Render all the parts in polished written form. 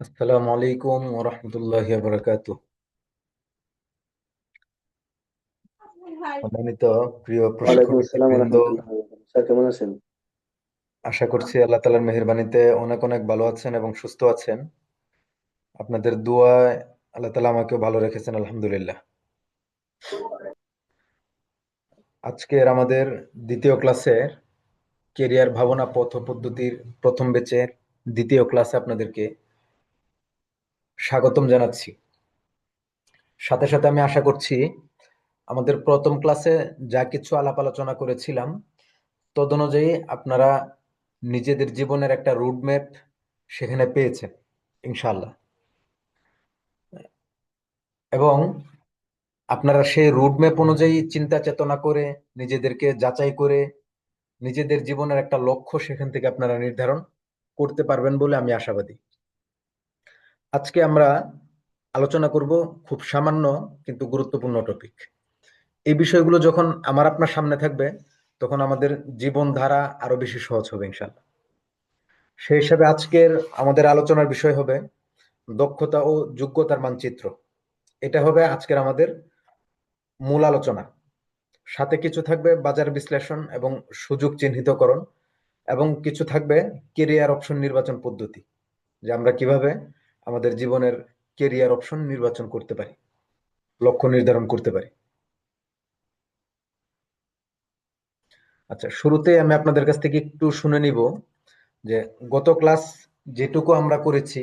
আসসালামু আলাইকুম ওয়া রাহমাতুল্লাহি ওয়া বারাকাতুহু। সম্মানিত প্রিয় ওয়ালাইকুম প্রশিক্ষক আসসালাম বৃন্দ, রহমতুল্লাহ। স্যার কেমন আছেন? আশা করছি আল্লাহ তাআলার মেহেরবানিতে অনেক অনেক ভালো আছেন এবং সুস্থ আছেন। আপনাদের দোয়ায় আল্লাহ তাআলা আমাকেও ভালো রেখেছেন, আলহামদুলিল্লাহ। আজকের আমাদের দ্বিতীয় ক্লাসের কেরিয়ার ভাবনা পথ ও পদ্ধতির প্রথম ব্যাচের দ্বিতীয় ক্লাসে আপনাদেরকে স্বাগতম জানাচ্ছি। সাথে সাথে আমি আশা করছি আমাদের প্রথম ক্লাসে যা কিছু আলাপ আলোচনা করেছিলাম তদনুযায়ী আপনারা নিজেদের জীবনের একটা রুটম্যাপ সেখানে পেয়েছেন ইনশাআল্লাহ। এবং আপনারা সেই রুটম্যাপ অনুযায়ী চিন্তা চেতনা করে নিজেদেরকে যাচাই করে নিজেদের জীবনের একটা লক্ষ্য সেখান থেকে আপনারা নির্ধারণ করতে পারবেন বলে আমি আশাবাদী। আজকে আমরা আলোচনা করব খুব সামান্য কিন্তু গুরুত্বপূর্ণ টপিক। এই বিষয়গুলো যখন আমার আপনার সামনে থাকবে তখন আমাদের জীবনধারা আরো বেশি সহজ হবে ইনশাআল্লাহ। সেই হিসাবে আজকের আমাদের আলোচনার বিষয় হবে দক্ষতা ও যোগ্যতার মানচিত্র। এটা হবে আজকের আমাদের মূল আলোচনা। সাথে কিছু থাকবে বাজার বিশ্লেষণ এবং সুযোগ চিহ্নিতকরণ, এবং কিছু থাকবে কেরিয়ার অপশন নির্বাচন পদ্ধতি, যে আমরা কিভাবে আমাদের জীবনের কেরিয়ার অপশন নির্বাচন করতে পারি, লক্ষ্য নির্ধারণ করতে পারি। আচ্ছা, শুরুতে আমি আপনাদের কাছ থেকে একটু শুনে নিব যে গত ক্লাস যেটুকু আমরা করেছি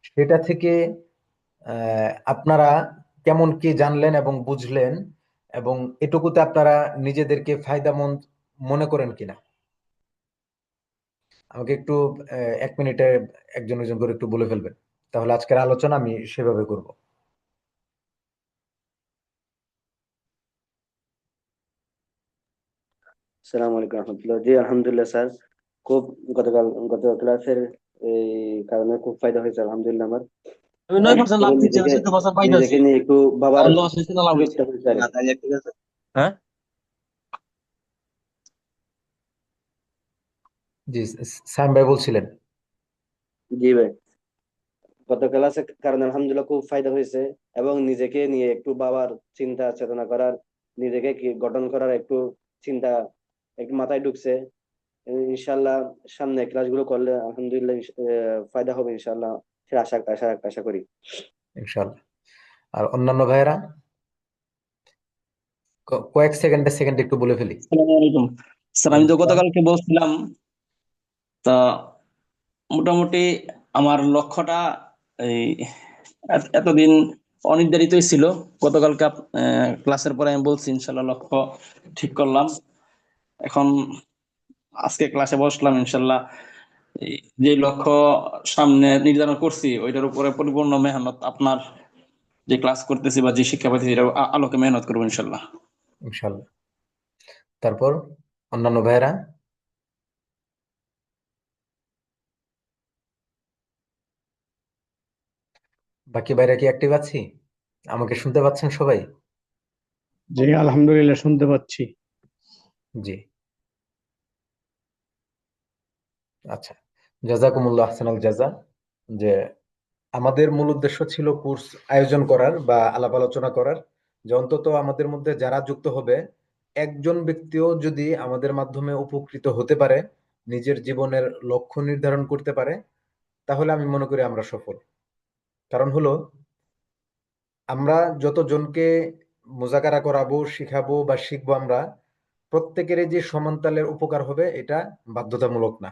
সেটা থেকে আপনারা কেমন কি জানলেন এবং বুঝলেন, এবং এটুকুতে আপনারা নিজেদেরকে ফায়দামন্দ মনে করেন কিনা আমাকে একটু 1 মিনিটে একজন একজন করে একটু বলে ফেলবেন, তাহলে আজকের আলোচনা আমি সেভাবে করব। আসসালামু আলাইকুম রহমতুল্লাহ। জি আলহামদুলিল্লাহ স্যার। খুব গতকাল গত ক্লাসের এই কারণে খুব ফায়দা হয়েছে আলহামদুলিল্লাহ আমার। আমি 9% লাভ এবং দিচ্ছি, নিজেকে 14% পাইতাছি। নিজেকে নিয়ে একটু ভাবার আর লস হয়েছে না লাভ হয়েছে? সুযোগটা হয়েছে আর না কি। তাই ঠিক আছে। হ্যাঁ, জি, সাইম ভাই বলছিলেন। জি ভাই, গত ক্লাসের কারণে আলহামদুলিল্লাহ খুব ফায়দা হয়েছে। এবং নিজেকে নিয়ে একটু ভাবার, চিন্তা চেতনা করার, নিজেকে কি গঠন করার একটু চিন্তা একটু মাথায় ঢুকছে। ইনশাল্লাহ সামনে ক্লাসগুলো করলে আলহামদুলিল্লাহ ফায়দা হবে ইনশাল্লাহ, সে আশা আশা আশা করি। ইনশাল্লাহ। আর অন্যান্য ভাইয়েরা কয়েক সেকেন্ডে সেকেন্ড একটু বলে ফেলি। আসসালামু আলাইকুম স্যার। আমি ওয়ালাইকুম তো আসসালাম। গতকালকে বলছিলাম, তা মোটামুটি আমার লক্ষ্যটা এই এতদিন অনির্ধারিতই ছিল। গতকালকে ক্লাসের পরে আমি বলছি ইনশাল্লাহ লক্ষ্য ঠিক করলাম। এখন আজকে ক্লাসে বসলাম ইনশাল্লাহ, এই যে লক্ষ্য সামনে নির্ধারণ করছি ওইটার উপরে পরিপূর্ণ মেহনত আপনার যে ক্লাস করতেছি বা যে শিক্ষা পাচ্ছি এটা আলোকে মেহনত করবো ইনশাল্লাহ। ইনশাল্লাহ। তারপর অন্যান্য ভাইয়েরা, বাকি ভাইরা কি অ্যাক্টিভ আছি? আমাকে শুনতে পাচ্ছেন সবাই? জি আলহামদুলিল্লাহ শুনতে পাচ্ছি। জি, আচ্ছা। জাযাকুমুল্লাহ আহসানাল জাযা। যে আমাদের মূল উদ্দেশ্য ছিল কোর্স আয়োজন করার বা আলাপ আলোচনা করার, যে অন্তত আমাদের মধ্যে যারা যুক্ত হবে একজন ব্যক্তিও যদি আমাদের মাধ্যমে উপকৃত হতে পারে, নিজের জীবনের লক্ষ্য নির্ধারণ করতে পারে, তাহলে আমি মনে করি আমরা সফল। কারণ হলো, আমরা যতজনকে মুজাকারা করাবো, শিখাবো বা শিখবো, আমরা প্রত্যেকেরই যে সমান তালের উপকার হবে এটা বাধ্যতামূলক না।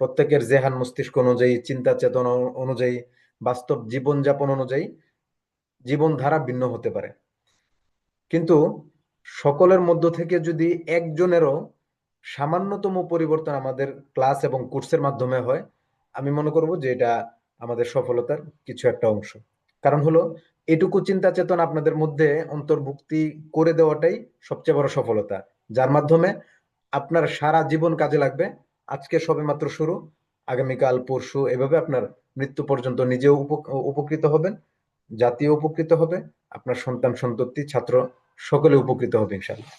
প্রত্যেকের জেহান মস্তিষ্ক অনুযায়ী, চিন্তা চেতনা অনুযায়ী, বাস্তব জীবনযাপন অনুযায়ী জীবনধারা ভিন্ন হতে পারে। কিন্তু সকলের মধ্য থেকে যদি একজনেরও সামান্যতম পরিবর্তন আমাদের ক্লাস এবং কোর্সের মাধ্যমে হয়, আমি মনে করব যে এটা আমাদের সফলতার কিছু একটা অংশ। কারণ হলো, এটুকু চিন্তা চেতনা আপনাদের মধ্যে অন্তর্ভুক্তি করে দেওয়াটাই সবচেয়ে বড় সফলতা, যার মাধ্যমে আপনার সারা জীবন কাজে লাগবে। আজকে সবেমাত্র শুরু, আগামীকাল পরশু এভাবে আপনার মৃত্যু পর্যন্ত নিজেও উপকৃত হবেন, জাতীয় উপকৃত হবে, আপনার সন্তান সন্ততি ছাত্র সকলে উপকৃত হবে ইনশাআল্লাহ।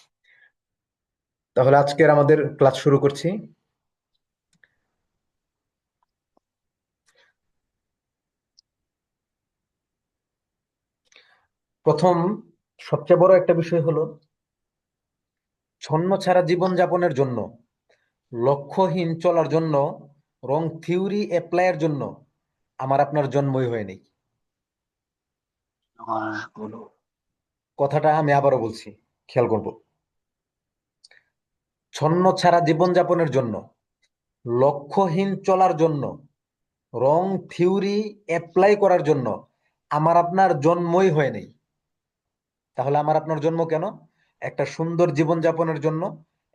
তাহলে আজকের আমাদের ক্লাস শুরু করছি। প্রথম সবচেয়ে বড় একটা বিষয় হলো ছন্ন ছাড়া জীবনযাপনের জন্য, লক্ষ্যহীন চলার জন্য, রং থিওরি অ্যাপ্লাইয়ের জন্য আমার আপনার জন্মই হয়নি। কথাটা আমি আবারও বলছি, খেয়াল করব। ছন্ন ছাড়া জীবনযাপনের জন্য, লক্ষ্যহীন চলার জন্য, রং থিওরি অ্যাপ্লাই করার জন্য আমার আপনার জন্মই হয়নি। তাহলে আমার আপনার জন্ম কেন? একটা সুন্দর জীবনযাপনের জন্য,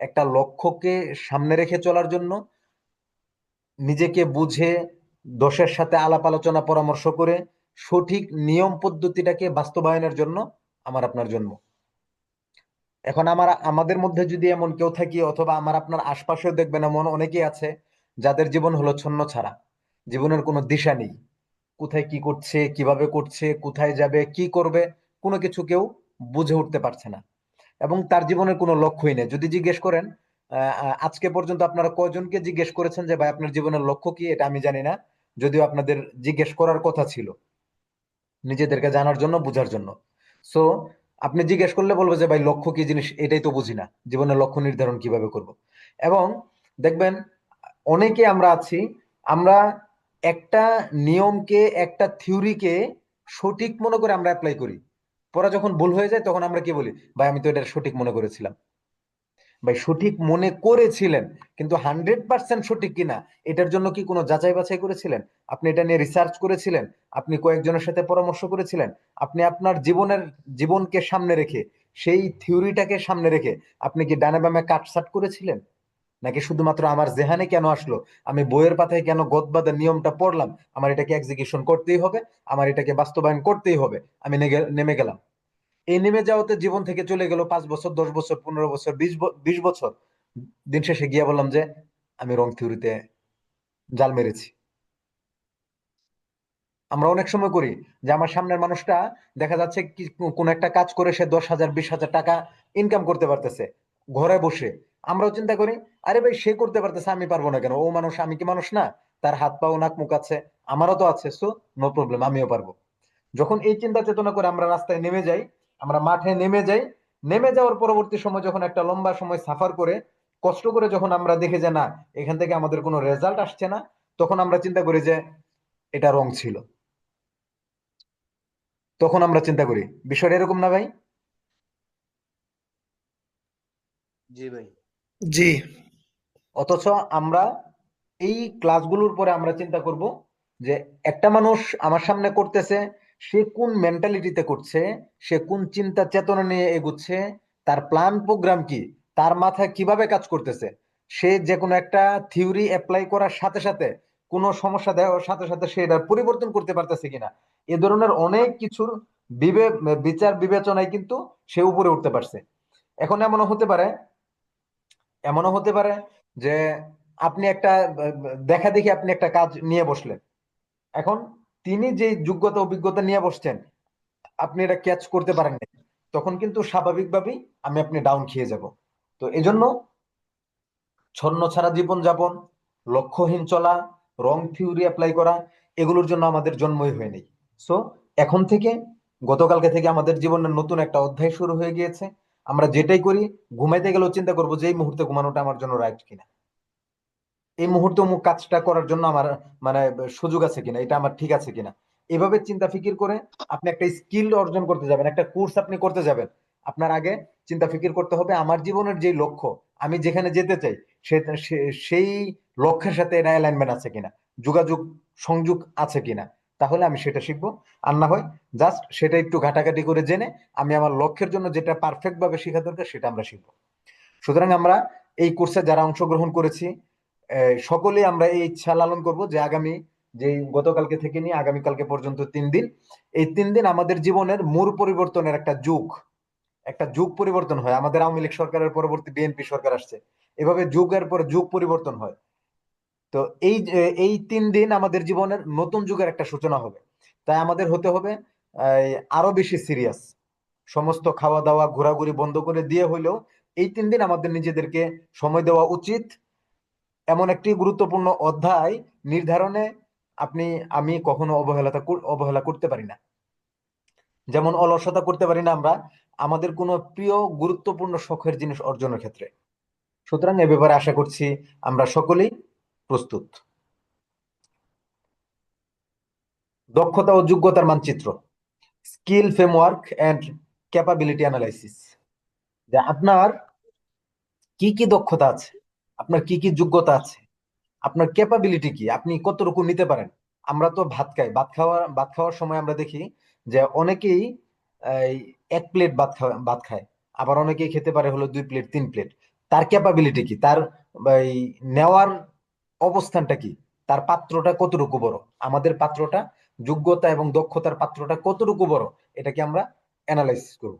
একটা লক্ষ্যকে সামনে রেখে চলার জন্য, নিজেকে বুঝে দোষের সাথে আলাপ আলোচনা পরামর্শ করে সঠিক নিয়ম পদ্ধতিটাকে বাস্তবায়নের জন্য আমার আপনার জন্ম। এখন আমাদের মধ্যে যদি এমন কেউ থাকি, অথবা আমার আপনার আশপাশেও দেখবেন এমন অনেকেই আছে যাদের জীবন হলো ছন্ন ছাড়া, জীবনের কোনো দিশা নেই, কোথায় কি করছে, কিভাবে করছে, কোথায় যাবে, কি করবে, কোনো কিছু কেউ বুঝে উঠতে পারছে না, এবং তার জীবনের কোনো লক্ষ্যই নেই। যদি জিজ্ঞেস করেন, আজকে পর্যন্ত আপনারা কয়জনকে জিজ্ঞেস করেছেন যে ভাই আপনার জীবনের লক্ষ্য কি? এটা আমি জানি না, যদিও আপনাদের জিজ্ঞেস করার কথা ছিল, নিজেদেরকে জানার জন্য, বোঝার জন্য। সো আপনি জিজ্ঞেস করলে বলবো যে ভাই লক্ষ্য কি জিনিস এটাই তো বুঝি না, জীবনের লক্ষ্য নির্ধারণ কিভাবে করব। এবং দেখবেন অনেকে আমরা আছি, আমরা একটা নিয়মকে, একটা থিওরিকে সঠিক মনে করে আমরা অ্যাপ্লাই করি, পরে যখন ভুল হয়ে যায় তখন আমরা কি বলি, ভাই আমি তো এটা সঠিক মনে করেছিলাম। ভাই সঠিক মনে করেছিলেন, কিন্তু 100% সঠিক কিনা এটার জন্য কি কোনো যাচাই বাছাই করেছিলেন? আপনি এটা নিয়ে রিসার্চ করেছিলেন? আপনি কয়েকজনের সাথে পরামর্শ করেছিলেন? আপনি আপনার জীবনকে সামনে রেখে, সেই থিওরিটাকে সামনে রেখে আপনি কি ডানে বামে কাটছাট করেছিলেন? নাকি শুধুমাত্র আমার জেহানে কেন আসলো, আমি বইয়ের পাতায় কেন গদবাঁধা নিয়মটা পড়লাম, আমার এটাকে এক্সিকিউশন করতেই হবে, আমার এটাকে বাস্তবায়ন করতেই হবে, আমি নেমে গেলাম। এই নেমে যাওয়াতে জীবন থেকে চলে গেল 5 বছর, 10 বছর, 15 বছর, 20 বছর। দিন শেষে গিয়ে বললাম যে আমি রং থিওরিতে জাল মেরেছি। আমরা অনেক সময় করি যে আমার সামনের মানুষটা দেখা যাচ্ছে কি কোন একটা কাজ করে সে 10,000 20,000 টাকা ইনকাম করতে পারতেছে ঘরে বসে। আমরাও চিন্তা করি, আরে ভাই সে করতে পারতেছে, আমি পারবো না কেন? ও মানুষ, আমি কি মানুষ না? তার হাত পা ও নাক মুখ আছে, আমারও তো আছে, সো নো প্রবলেম, আমিও পারবো। যখন এই চিন্তা চেতনা করে আমরা রাস্তায় নেমে যাই, আমরা মাঠে নেমে যাই, নেমে যাওয়ার পরবর্তী সময় যখন একটা লম্বা সময় সাফার করে, কষ্ট করে যখন আমরা দেখে যে না, এখান থেকে আমাদের কোনো রেজাল্ট আসছে না, তখন আমরা চিন্তা করি যে এটা রং ছিল। তখন আমরা চিন্তা করি, বিষয়টা এরকম না ভাই? জি ভাই। জি। অথচ আমরা এই ক্লাসগুলোর পরে আমরা চিন্তা করব যে একটা মানুষ আমার সামনে করতেছে, সে কোন মেন্টালিটিতে করছে, সে কোন চিন্তা চেতনা নিয়ে এগুচ্ছে, তার প্ল্যান প্রোগ্রাম কি, তার মাথায় কিভাবে কাজ করতেছে, সে যে কোনো একটা থিওরি অ্যাপ্লাই করার সাথে সাথে কোনো সমস্যা দেওয়ার সাথে সাথে সে এটা পরিবর্তন করতে পারতেছে কিনা, এ ধরনের অনেক কিছুর বিচার বিবেচনায় কিন্তু সে উপরে উঠতে পারছে। এখন এমনও হতে পারে যে আপনি একটা দেখা দেখি আপনি একটা কাজ নিয়ে বসলেন, এখন তিনি যে যোগ্যতা অভিজ্ঞতা নিয়ে বসছেন, আপনি এটা ক্যাচ করতে পারেন না, তখন কিন্তু স্বাভাবিকভাবেই আপনি ডাউন খেয়ে যাব। তো এজন্য ছন্ন ছাড়া জীবন যাপন, লক্ষ্যহীন চলা, রং থিওরি অ্যাপ্লাই করা, এগুলোর জন্য আমাদের জন্মই হয়নি। সো এখন থেকে, গতকালকে থেকে আমাদের জীবনের নতুন একটা অধ্যায় শুরু হয়ে গিয়েছে। আমরা যেটাই করি, ঘুমাইতে গেলেও চিন্তা করবো যে এই মুহূর্তে ঘুমানোটা আমার জন্য রাইট কিনা, এই মুহূর্তে অমুক কাজটা করার জন্য আমার মানে সুযোগ আছে কিনা, এটা আমার ঠিক আছে কিনা। এভাবে চিন্তা ফিকির করে আপনি একটা স্কিল অর্জন করতে যাবেন, একটা কোর্স আপনি করতে যাবেন, আপনার আগে চিন্তা ফিকির করতে হবে আমার জীবনের যে লক্ষ্য, আমি যেখানে যেতে চাই, সেই লক্ষ্যের সাথে এটা অ্যালাইনমেন্ট আছে কিনা, যোগাযোগ সংযোগ আছে কিনা, তাহলে আমি সেটা শিখবো। আর না হয় জাস্ট সেটা একটু ঘাটাঘাটি করে জেনে আমি আমার লক্ষ্যের জন্য যেটা পারফেক্ট ভাবে শেখা দরকার সেটা আমরা শিখবো। সুতরাং আমরা এই কোর্সে যারা অংশগ্রহণ করেছি, সকলেই আমরা এই ইচ্ছা লালন করব যে আগামী, যে গতকালকে থেকে নিয়ে আগামীকালকে পর্যন্ত 3 দিন, এই 3 দিন আমাদের জীবনের মূল পরিবর্তনের একটা যুগ পরিবর্তন হয়। আমাদের আওয়ামী লীগ সরকারের পরবর্তী বিএনপি সরকার আসছে, এভাবে যুগের পর যুগ পরিবর্তন হয়। তো এই 3 দিন আমাদের জীবনের নতুন যুগের একটা সূচনা হবে। তাই আমাদের হতে হবে আরো বেশি সিরিয়াস, সমস্ত খাওয়া দাওয়া ঘোরাঘুরি বন্ধ করে দিয়ে হইলেও এই 3 দিন আমাদের নিজেদেরকে সময় দেওয়া উচিত। এমন একটি গুরুত্বপূর্ণ অধ্যায় নির্ধারণে আপনি আমি কখনো অবহেলা করতে পারি না। যেমন অলসতা করতে পারি না আমরা আমাদের কোনো প্রিয় গুরুত্বপূর্ণ শখের জিনিস অর্জনের ক্ষেত্রে। সুতরাং এ ব্যাপারে আশা করছি আমরা সকলেই প্রস্তুত। দক্ষতা ও যোগ্যতার মানচিত্র, skill framework and capability analysis. যে আপনার কি কি দক্ষতা আছে, আপনার কি কি যোগ্যতা আছে, আপনার ক্যাপাবিলিটি কি, আপনি কতটুকু নিতে পারেন। আমরা তো ভাত খাই, ভাত খাওয়ার সময় আমরা দেখি যে অনেকেই এই 1 প্লেট ভাত খায়, আবার অনেকেই খেতে পারে হলো 2 প্লেট 3 প্লেট। তার ক্যাপাবিলিটি কি, তার এই নেওয়ার অবস্থানটা কি, তার পাত্রটা কতটুকু বড়, আমাদের পাত্রটা, যোগ্যতা এবং দক্ষতার পাত্রটা কতটুকু বড়, এটাকে আমরা অ্যানালাইসিস করব।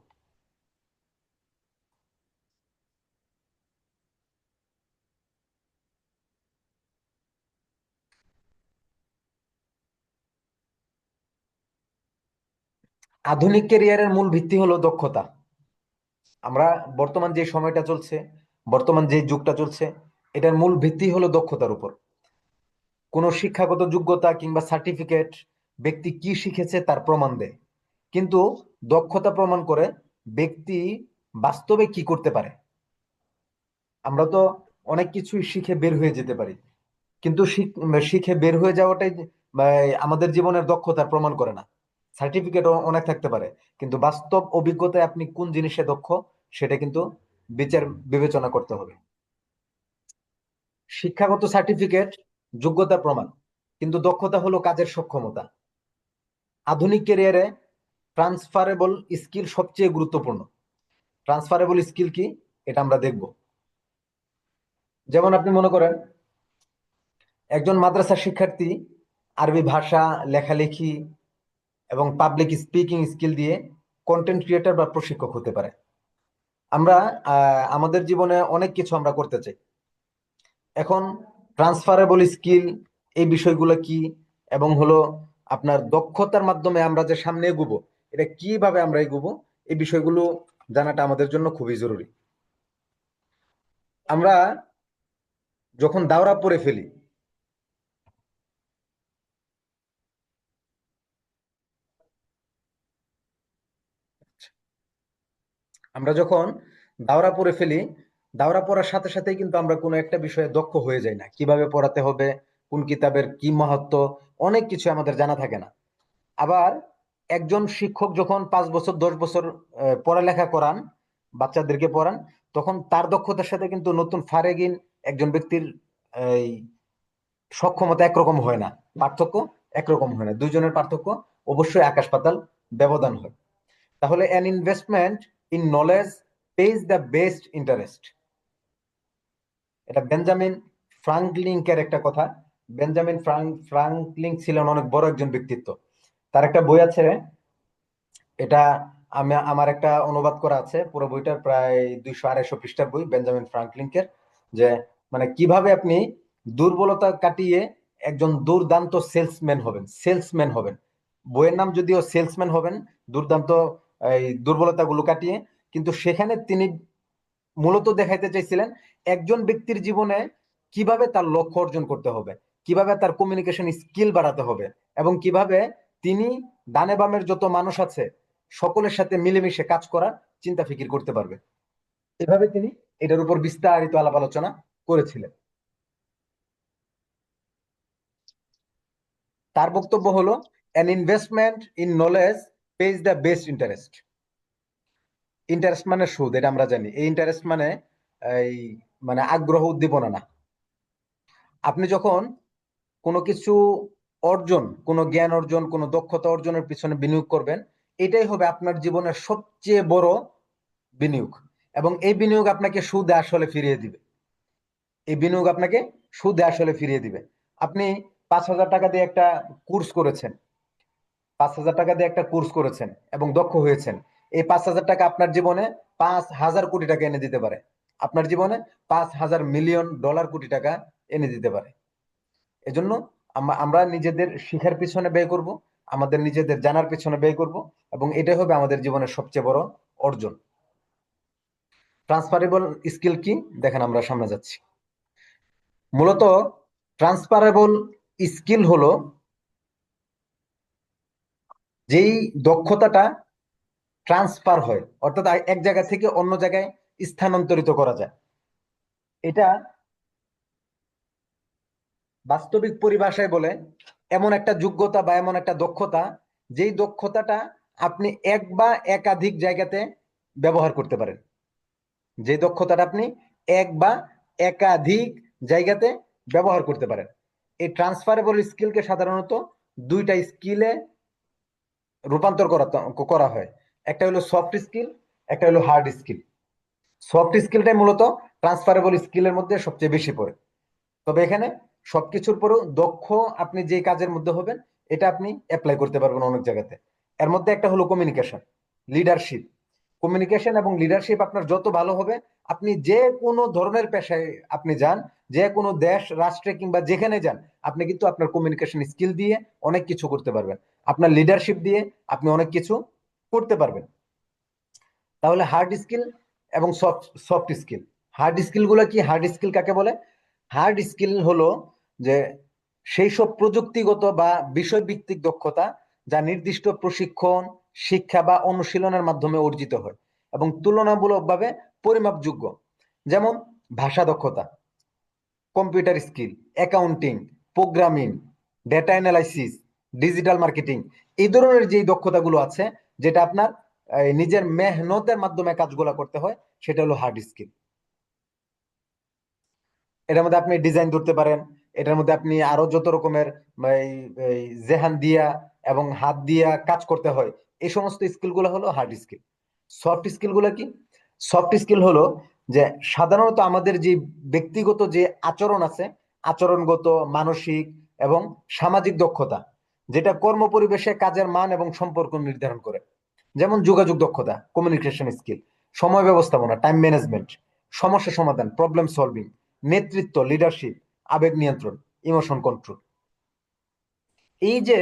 আধুনিক ক্যারিয়ারের মূল ভিত্তি হলো দক্ষতা। আমরা বর্তমান যে সময়টা চলছে, বর্তমান যে যুগটা চলছে, এটার মূল ভিত্তি হলো দক্ষতার উপর। কোনো শিক্ষাগত যোগ্যতা কিংবা সার্টিফিকেট ব্যক্তি কি শিখেছে তার প্রমাণ দেয়, কিন্তু দক্ষতা প্রমাণ করে ব্যক্তি বাস্তবে কি করতে পারে। আমরা তো অনেক কিছুই শিখে বের হয়ে যেতে পারি, কিন্তু শিখে বের হয়ে যাওয়াটাই আমাদের জীবনের দক্ষতার প্রমাণ করে না। সার্টিফিকেট অনেক থাকতে পারে, কিন্তু বাস্তব অভিজ্ঞতায় আপনি কোন জিনিসে দক্ষ সেটা কিন্তু বিচার বিবেচনা করতে হবে। শিক্ষাগত সার্টিফিকেট যোগ্যতা প্রমাণ, কিন্তু দক্ষতা হলো কাজের সক্ষমতা। আধুনিক ক্যারিয়ারে ট্রান্সফারেবল স্কিল সবচেয়ে গুরুত্বপূর্ণ। ট্রান্সফারেবল স্কিল কি, এটা আমরা দেখব। যেমন আপনি মনে করেন একজন মাদ্রাসার শিক্ষার্থী আরবি ভাষা, লেখালেখি এবং পাবলিক স্পিকিং স্কিল দিয়ে কন্টেন্ট ক্রিয়েটর বা প্রশিক্ষক হতে পারে। আমরা আমাদের জীবনে অনেক কিছু আমরা করতে চাই। এখন ট্রান্সফারেবল স্কিল এই বিষয়গুলো কি, এবং হলো আপনার দক্ষতার মাধ্যমে আমরা যে সামনে এগুবো, এটা কিভাবে আমরা এগুবো, এই বিষয়গুলো জানাটা আমাদের জন্য খুবই জরুরি। আমরা যখন দাওরা পড়ে ফেলি, আমরা যখন দাওরা পড়ে ফেলি, দাওরা পড়ার সাথে সাথেই কিন্তু আমরা কোনো একটা বিষয়ে দক্ষ হয়ে যাই না। কিভাবে পড়াতে হবে, কোন কিতাবের কি মাহাত্ম্য, অনেক কিছু আমাদের জানা থাকে না। আবার একজন শিক্ষক যখন 5 বছর 10 বছর পড়ালেখা করান, বাচ্চাদেরকে পড়ান, তখন তার দক্ষতার সাথে কিন্তু নতুন ফারেগিন একজন ব্যক্তির এই সক্ষমতা একরকম হয় না, পার্থক্য একরকম হয় না। দুইজনের পার্থক্য অবশ্যই আকাশ পাতাল ব্যবধান হয়। তাহলে an investment in knowledge page the best interest, এটা বেঞ্জামিন ফ্রাঙ্কলিংকের একটা কথা। বেঞ্জামিন ফ্রাঙ্কলিন ছিলেন অনেক বড় একজন ব্যক্তিত্ব। তার একটা বই আছে, এটা আমার একটা অনুবাদ করা আছে, পুরো বইটার প্রায় 200-250 পৃষ্ঠার বই, বেঞ্জামিন ফ্রাঙ্কলিনকের। যে মানে কিভাবে আপনি দুর্বলতা কাটিয়ে একজন দুর্দান্ত সেলসম্যান হবেন। বইয়ের নাম যদিও সেলসম্যান হবেন, দুর্দান্ত এই দুর্বলতাগুলো কাটিয়ে, কিন্তু সেখানে তিনি মূলত দেখাইতে চাইছিলেন একজন ব্যক্তির জীবনে কিভাবে তার লক্ষ্য অর্জন করতে হবে, কিভাবে তার কমিউনিকেশন স্কিল বাড়াতে হবে, এবং কিভাবে তিনি ডানে বামের যত মানুষ আছে সকলের সাথে মিলেমিশে কাজ করার চিন্তা ফিকির করতে পারবে। এভাবে তিনি এটার উপর বিস্তারিত আলাপ আলোচনা করেছিলেন। তার বক্তব্য হলো an investment in knowledge page the best interest. Interest মানে সুদ, এটা আমরা জানি। এই ইন্টারেস্ট মানে এই মানে আগ্রহ উদ্দীপনা না। আপনি যখন কোনো কিছু অর্জন, কোনো জ্ঞান অর্জন, কোনো দক্ষতা অর্জনের পিছনে বিনিয়োগ করবেন, এটাই হবে আপনার জীবনের সবচেয়ে বড় বিনিয়োগ। এবং এই বিনিয়োগ আপনাকে সুদে আসলে ফিরিয়ে দিবে। এই বিনিয়োগ আপনাকে সুদে আসলে ফিরিয়ে দিবে। আপনি 5,000 টাকা দিয়ে একটা কোর্স করেছেন, 5,000 টাকা দিয়ে একটা কোর্স করেছেন এবং দক্ষ হয়েছেন। এই 5,000 টাকা আপনার জীবনে 5,000 কোটি টাকা এনে দিতে পারে, আপনার জীবনে 5,000 মিলিয়ন ডলার কোটি টাকা এনে দিতে পারে। এজন্য আমরা নিজেদের শিখার পিছনে ব্যয় করব, আমাদের নিজেদের জানার পিছনে ব্যয় করব, এবং এটাই হবে আমাদের জীবনের সবচেয়ে বড় অর্জন। ট্রান্সফারেবল স্কিল কি দেখেন, আমরা সামনে যাচ্ছি। মূলত ট্রান্সফারেবল স্কিল হলো যেই দক্ষতাটা ট্রান্সফার হয়, অর্থাৎ এক জায়গা থেকে অন্য জায়গায় স্থানান্তরিত করা যায়। এটা বাস্তবিক পরিভাষায় বলে এমন একটা যোগ্যতা বা এমন একটা দক্ষতা, যেই দক্ষতাটা আপনি এক বা একাধিক জায়গাতে ব্যবহার করতে পারেন। যে দক্ষতাটা আপনি এক বা একাধিক জায়গাতে ব্যবহার করতে পারেন। এই ট্রান্সফারেবল স্কিলকে সাধারণত দুইটা স্কিলে রূপান্তর করা হয়। একটা হলো সফট স্কিল, একটা হলো হার্ড স্কিল। সফট স্কিলটাই মূলত ট্রান্সফারেবল স্কিলের মধ্যে সবচেয়ে বেশি পড়ে। তবে এখানে সবকিছুর পরেও দক্ষ আপনি যে কাজের মধ্যে হবেন, এটা আপনি অ্যাপ্লাই করতে পারবেন অনেক জায়গাতে। এর মধ্যে একটা হলো কমিউনিকেশন, লিডারশিপ। কমিউনিকেশন এবং লিডারশিপ আপনার যত ভালো হবে, আপনি যে কোনো ধরনের পেশায় আপনি যান, যে কোনো দেশ রাষ্ট্রে কিংবা যেখানে যান, আপনি কিন্তু আপনার কমিউনিকেশন স্কিল দিয়ে অনেক কিছু করতে পারবেন। আপনার লিডারশিপ দিয়ে আপনি অনেক কিছু করতে পারবেন। তাহলে হার্ড স্কিল এবং সফট স্কিল। হার্ড স্কিল গুলো কি? হার্ড স্কিল কাকে বলে? হার্ড স্কিল হলো যে সেই সব প্রযুক্তিগত বা বিষয়ভিত্তিক দক্ষতা যা নির্দিষ্ট প্রশিক্ষণ, শিক্ষা বা অনুশীলনের মাধ্যমে অর্জিত হয় এবং তুলনামূলকভাবে পরিমাপযোগ্য। যেমন ভাষা দক্ষতা, computer skill, accounting, programming, data analysis, digital marketing. এই ধরনের যে দক্ষতাগুলো আছে, যেটা আপনার নিজের মেহনতের মাধ্যমে কাজগুলো করতে হয়, সেটা হলো হার্ড স্কিল। এটার মধ্যে আপনি ডিজাইন ধরতে পারেন, এটার মধ্যে আপনি আরো যত রকমের এই এই জেহান দিয়া এবং হাত দিয়া কাজ করতে হয়, এই সমস্ত স্কিল গুলো হলো হার্ড স্কিল। সফট স্কিল গুলো কি? সফট স্কিল হলো যে সাধারণত আমাদের যে ব্যক্তিগত যে আচরণ আছে, আচরণগত, মানসিক এবং সামাজিক দক্ষতা, যেটা কর্ম পরিবেশে কাজের মান এবং সম্পর্ক নির্ধারণ করে। যেমন যোগাযোগ দক্ষতা, কমিউনিকেশন স্কিল, সময় ব্যবস্থাপনা, টাইম ম্যানেজমেন্ট, সমস্যা সমাধান, প্রবলেম সলভিং, নেতৃত্ব, লিডারশিপ, আবেগ নিয়ন্ত্রণ, ইমোশন কন্ট্রোল। এই যে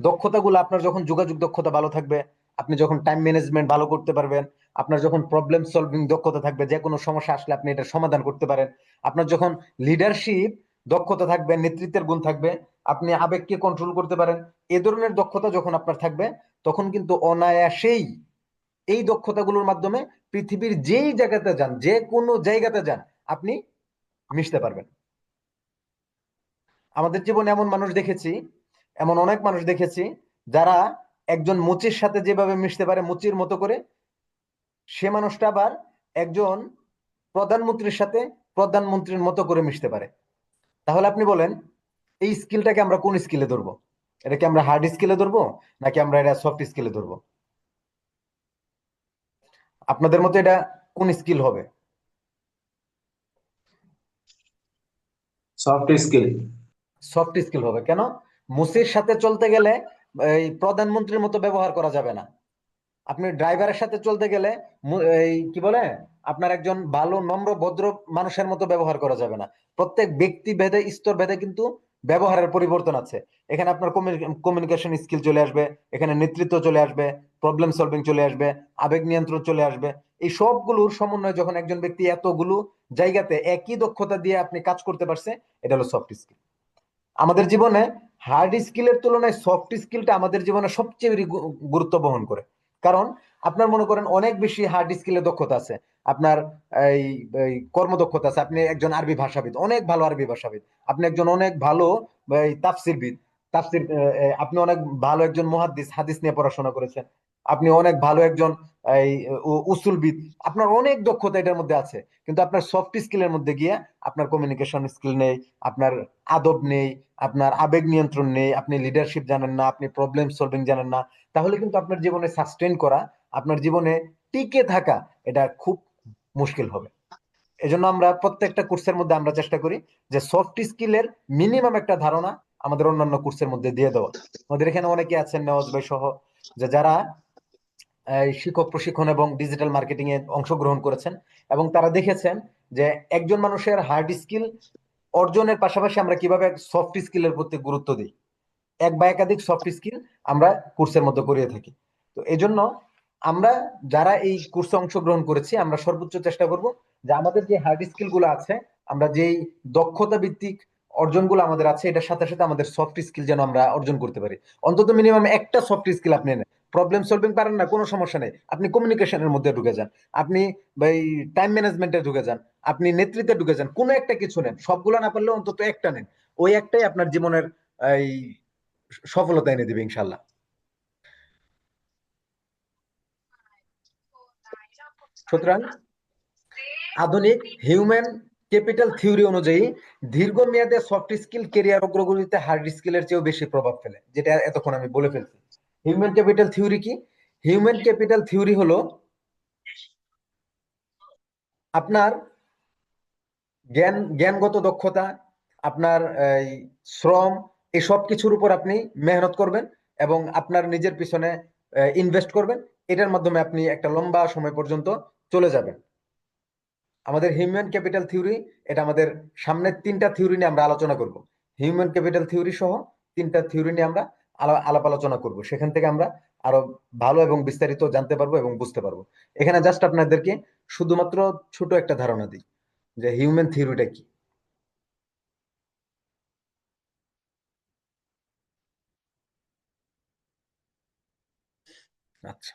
দক্ষতাগুলো, আপনার যখন যোগাযোগ দক্ষতা ভালো থাকবে, আপনি যখন টাইম ম্যানেজমেন্ট ভালো করতে পারবেন, আপনার যখন প্রবলেম সলভিং দক্ষতা থাকবে, যে কোনো সমস্যা আসলে আপনি এটা সমাধান করতে পারেন, আপনার যখন লিডারশিপ দক্ষতা থাকবে, নেতৃত্বের গুণ থাকবে, আপনি আবেগকে কন্ট্রোল করতে পারেন, এ ধরনের দক্ষতা যখন আপনার থাকবে, তখন কিন্তু অনায়াসেই এই দক্ষতাগুলোর মাধ্যমে পৃথিবীর যেই জায়গাতে যান, যে কোনো জায়গাতে যান, আপনি মিশতে পারবেন। আমাদের জীবনে এমন মানুষ দেখেছি, এমন অনেক মানুষ দেখেছি, যারা একজন মুচির সাথে যেভাবে মিশতে পারে মুচির মতো করে, সে মানুষটা আবার একজন প্রধানমন্ত্রীর সাথে প্রধানমন্ত্রীর মতো করে মিশতে পারে। তাহলে আপনি বলেন, এই স্কিলটাকে আমরা কোন স্কিলে ধরবো? এটা কি আমরা হার্ড স্কিলে ধরবো, নাকি আমরা এটা সফট স্কিলে ধরবো? আপনাদের মতো এটা কোন স্কিল হবে? Soft skill. সফট স্কিল হবে। কেন? মুসির সাথে চলতে গেলে এই প্রধানমন্ত্রীর মতো ব্যবহার করা যাবে না। আপনি ড্রাইভারের সাথে চলতে গেলে এই কি বলে, আপনার একজন ভালো নম্র ভদ্র মানুষের মতো ব্যবহার করা যাবে না। প্রত্যেক ব্যক্তি ভেদে, স্তর ভেদে কিন্তু ব্যবহারের পরিবর্তন আছে। এখানে আপনার কমিউনিকেশন স্কিল চলে আসবে, এখানে নেতৃত্ব চলে আসবে, প্রবলেম সলভিং চলে আসবে, আবেগ নিয়ন্ত্রণ চলে আসবে। এই সবগুলোর সমন্বয় যখন একজন ব্যক্তি এতগুলো জায়গাতে একই দক্ষতা দিয়ে আপনি কাজ করতে পারছে, এটা হলো সফট স্কিল। আমাদের জীবনে হার্ড স্কিলের তুলনায় সফট স্কিলটা আমাদের জীবনে সবচেয়ে বেশি গুরুত্ব বহন করে। কারণ আপনার মনে করেন অনেক বেশি হার্ড স্কিলের দক্ষতা আছে আপনার, এই এই কর্মদক্ষতা আছে। আপনি একজন আরবি ভাষাবিদ, অনেক ভালো আরবি ভাষাবিদ। আপনি একজন অনেক ভালো এই তাফসিরবিদ, তাফসির, আপনি অনেক ভালো একজন মুহাদ্দিস, হাদিস নিয়ে পড়াশোনা করেছেন। আপনি অনেক ভালো একজন এই উসুলবিদ। আপনার অনেক দক্ষতা এটার মধ্যে আছে, কিন্তু আপনার সফট স্কিলের মধ্যে গিয়ে আপনার কমিউনিকেশন স্কিল নেই, আপনার আদব নেই, আপনার আবেগ নিয়ন্ত্রণ নেই, আপনি লিডারশিপ জানেন না, আপনি প্রবলেম সলভিং জানেন না, তাহলে কিন্তু আপনার জীবনে সাস্টেইন করা, আপনার জীবনে টিকে থাকা, এটা খুব মুশকিল হবে। এজন্য আমরা প্রত্যেকটা কোর্সের মধ্যে আমরা চেষ্টা করি যে সফট স্কিলের মিনিমাম একটা ধারণা আমাদের অন্যান্য কোর্সের মধ্যে দিয়ে দেওয়া। আমাদের এখানে অনেকে আছেন, নেওয়াজ ভাই সহ, যে যারা এই শিক্ষক প্রশিক্ষণ এবং ডিজিটাল মার্কেটিং এ অংশগ্রহণ করেছেন, এবং তারা দেখেছেন যে একজন মানুষের হার্ড স্কিল অর্জনের পাশাপাশি আমরা কিভাবে সফট স্কিলের প্রতি গুরুত্ব দিই। এক বা একাধিক সফট স্কিল আমরা কোর্সের মধ্যে করিয়ে থাকি। তো এই জন্য আমরা যারা এই কোর্সে অংশগ্রহণ করেছি, আমরা সর্বোচ্চ চেষ্টা করব যে আমাদের যে হার্ড স্কিল গুলো আছে, আমরা যেই দক্ষতা ভিত্তিক অর্জনগুলো আমাদের আছে, এটার সাথে সাথে আমাদের সফট স্কিল যেন আমরা অর্জন করতে পারি। অন্তত মিনিমাম একটা সফট স্কিল আপনি নেন। প্রবলেম সলভিং পারেন না, কোনো সমস্যা নেই, আপনি কমিউনিকেশনের মধ্যে ঢুকে যান, আপনি টাইম ম্যানেজমেন্টে ঢুকে যান, আপনি নেতৃত্বে ঢুকে যান, কোনো একটা কিছু নেন, সবগুলো না পারলেও অন্তত একটা নেন, ওই একটাই আপনার জীবনের এই সফলতা এনে দিবে ইনশাল্লাহ। সুতরাং আধুনিক হিউম্যান ক্যাপিটাল থিওরি অনুযায়ী দীর্ঘমেয়াদে সফট স্কিল কেরিয়ার অগ্রগতিতে হার্ড স্কিলের চেয়েও বেশি প্রভাব ফেলে, যেটা এতক্ষণ আমি বলে ফেলছি। হিউম্যান ক্যাপিটাল থিওরি কি? হিউম্যান ক্যাপিটাল থিওরি হলো আপনার জ্ঞানগত দক্ষতা, আপনার এই শ্রম, এই সব কিছুর উপর আপনি মেহনত করবেন এবং আপনার নিজের পিছনে ইনভেস্ট করবেন, এটার মাধ্যমে আপনি একটা লম্বা সময় পর্যন্ত চলে যাবেন। আমাদের হিউম্যান ক্যাপিটাল থিওরি, এটা আমাদের সামনের 3টা থিওরি নিয়ে আমরা আলোচনা করব। হিউম্যান ক্যাপিটাল থিওরি সহ 3টা থিওরি নিয়ে আমরা আলাপ আলোচনা করব, সেখান থেকে আমরা আরো ভালো এবং বিস্তারিত জানতে পারবো এবং বুঝতে পারবো। এখানে জাস্ট আপনাদেরকে শুধুমাত্র ছোট একটা ধারণা দিই যে হিউম্যান থিওরিটা কি। আচ্ছা,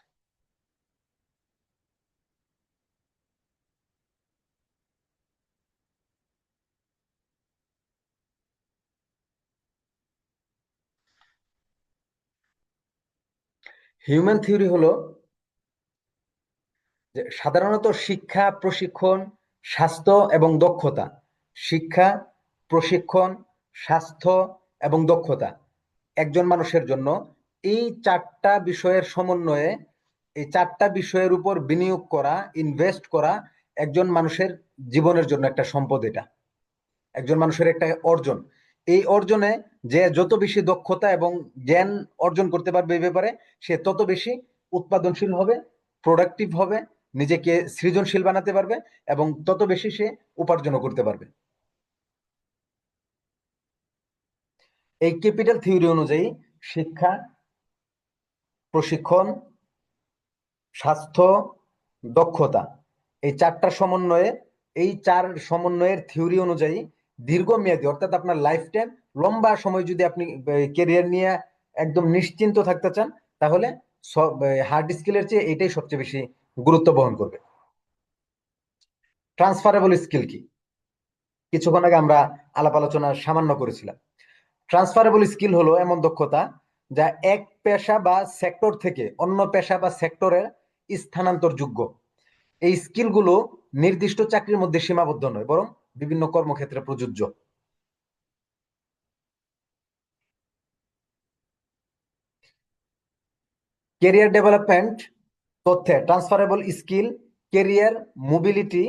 হিউম্যান থিওরি হলো যে সাধারণত শিক্ষা, প্রশিক্ষণ, স্বাস্থ্য এবং দক্ষতা, শিক্ষা, প্রশিক্ষণ, স্বাস্থ্য এবং দক্ষতা একজন মানুষের জন্য এই 4টা বিষয়ের সমন্বয়ে, এই 4টা বিষয়ের উপর বিনিয়োগ করা, ইনভেস্ট করা একজন মানুষের জীবনের জন্য একটা সম্পদ। এটা একজন মানুষের একটা অর্জন। এই অর্জনে যে যত বেশি দক্ষতা এবং জ্ঞান অর্জন করতে পারবে এই ব্যাপারে, সে তত বেশি উৎপাদনশীল হবে, প্রোডাক্টিভ হবে, নিজেকে সৃজনশীল বানাতে পারবে এবং তত বেশি সে উপার্জনও করতে পারবে। এই ক্যাপিটাল থিওরি অনুযায়ী শিক্ষা, প্রশিক্ষণ, স্বাস্থ্য, দক্ষতা, এই 4টার সমন্বয়ে, এই 4 সমন্বয়ের থিওরি অনুযায়ী দীর্ঘমেয়াদী, অর্থাৎ আপনার লাইফ টাইম, লম্বা সময় যদি আপনি ক্যারিয়ার নিয়ে একদম নিশ্চিন্ত থাকতে চান, তাহলে হার্ড স্কিলের চেয়ে এটাই সবচেয়ে বেশি গুরুত্ব বহন করবে। ট্রান্সফারেবল স্কিল কি? কিছুক্ষণ আগে আমরা আলাপ আলোচনা সামান্য করেছিলাম। ট্রান্সফারেবল স্কিল হলো এমন দক্ষতা যা এক পেশা বা সেক্টর থেকে অন্য পেশা বা সেক্টরে স্থানান্তরযোগ্য। এই স্কিলগুলো নির্দিষ্ট চাকরির মধ্যে সীমাবদ্ধ নয়, বরং বিভিন্ন কর্মক্ষেত্রে প্রযোজ্য। ক্যারিয়ার ডেভেলপমেন্ট তথ্যে ট্রান্সফারেবল স্কিল ক্যারিয়ার মোবিলিটি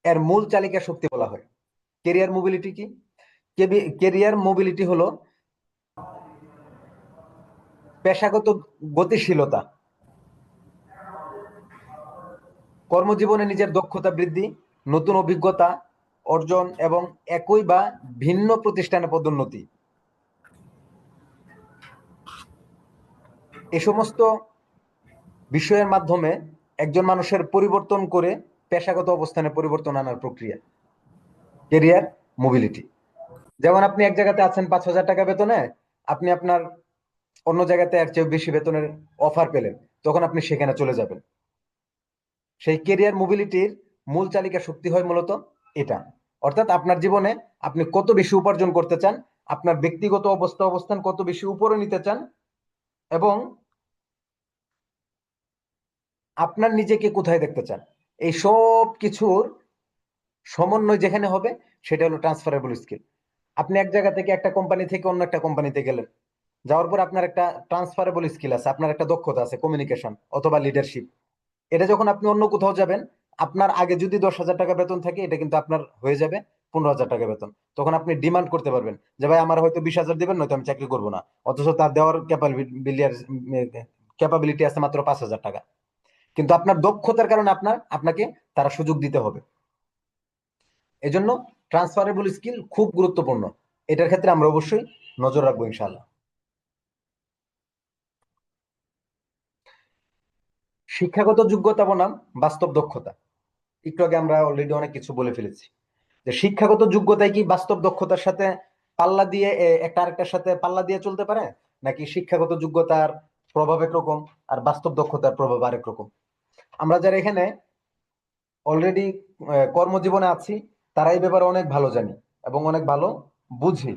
এর মূল চালিকা শক্তি বলা হয়। ক্যারিয়ার মোবিলিটি কি? ক্যারিয়ার মোবিলিটি হলো পেশাগত গতিশীলতা, কর্মজীবনে নিজের দক্ষতা বৃদ্ধি, নতুন অভিজ্ঞতা অর্জন এবং একই বা ভিন্ন প্রতিষ্ঠানে পদোন্নতি। এ সমস্ত বিষয়ের মাধ্যমে একজন মানুষের পরিবর্তন করে পেশাগত অবস্থানে পরিবর্তন আনার প্রক্রিয়া ক্যারিয়ার মোবিলিটি। যেমন আপনি এক জায়গাতে আছেন 5,000 টাকা বেতনে, আপনি আপনার অন্য জায়গাতে এর চেয়ে বেশি বেতনের অফার পেলেন, তখন আপনি সেখানে চলে যাবেন। সেই ক্যারিয়ার মোবিলিটির মূল চালিকা শক্তি হয় মূলত এটা। অর্থাৎ আপনার জীবনে আপনি কত বেশি উপার্জন করতে চান, আপনার ব্যক্তিগত অবস্থান কত বেশি উপরে নিতে চান, এবং আপনার নিজেকে কোথায় দেখতে চান, এই সব কিছুর সমন্বয় যেখানে হবে সেটা হলো ট্রান্সফারেবল স্কিল। আপনি এক জায়গা থেকে, একটা কোম্পানি থেকে অন্য একটা কোম্পানিতে গেলেন, যাওয়ার পর আপনার একটা ট্রান্সফারেবল স্কিল আছে, আপনার একটা দক্ষতা আছে কমিউনিকেশন অথবা লিডারশিপ। এটা যখন আপনি অন্য কোথাও যাবেন, আপনার আগে যদি 10,000 টাকা বেতন থাকে, এটা কিন্তু আপনার হয়ে যাবে 15,000 টাকা বেতন। তখন আপনি ডিমান্ড করতে পারবেন যে ভাই আমার হয়তো 20,000 দিবেন, নয়তো আমি চাকরি করবো না। অথচ তার দেওয়ার ক্যাপাবিলিটি আছে মাত্র 5,000 টাকা, কিন্তু আপনার দক্ষতার কারণে আপনাকে তারা সুযোগ দিতে হবে। এজন্য ট্রান্সফারেবল স্কিল খুব গুরুত্বপূর্ণ, এটার ক্ষেত্রে আমরা অবশ্যই নজর রাখবো ইনশাআল্লাহ। শিক্ষাগত যোগ্যতা বনাম বাস্তব দক্ষতা। একটু আগে আমরা অলরেডি অনেক কিছু বলে ফেলেছি যে শিক্ষাগত যোগ্যতায় কি বাস্তব দক্ষতার সাথে পাল্লা দিয়ে একটা আরেকটার সাথে পাল্লা দিয়ে চলতে পারে, নাকি শিক্ষাগত যোগ্যতার প্রভাব একরকম, আর বাস্তব দক্ষতার প্রভাব আরেক রকম। আমরা যারা এখানে অলরেডি কর্মজীবনে আছি, তারা এই ব্যাপারে অনেক ভালো জানি এবং অনেক ভালো বুঝি,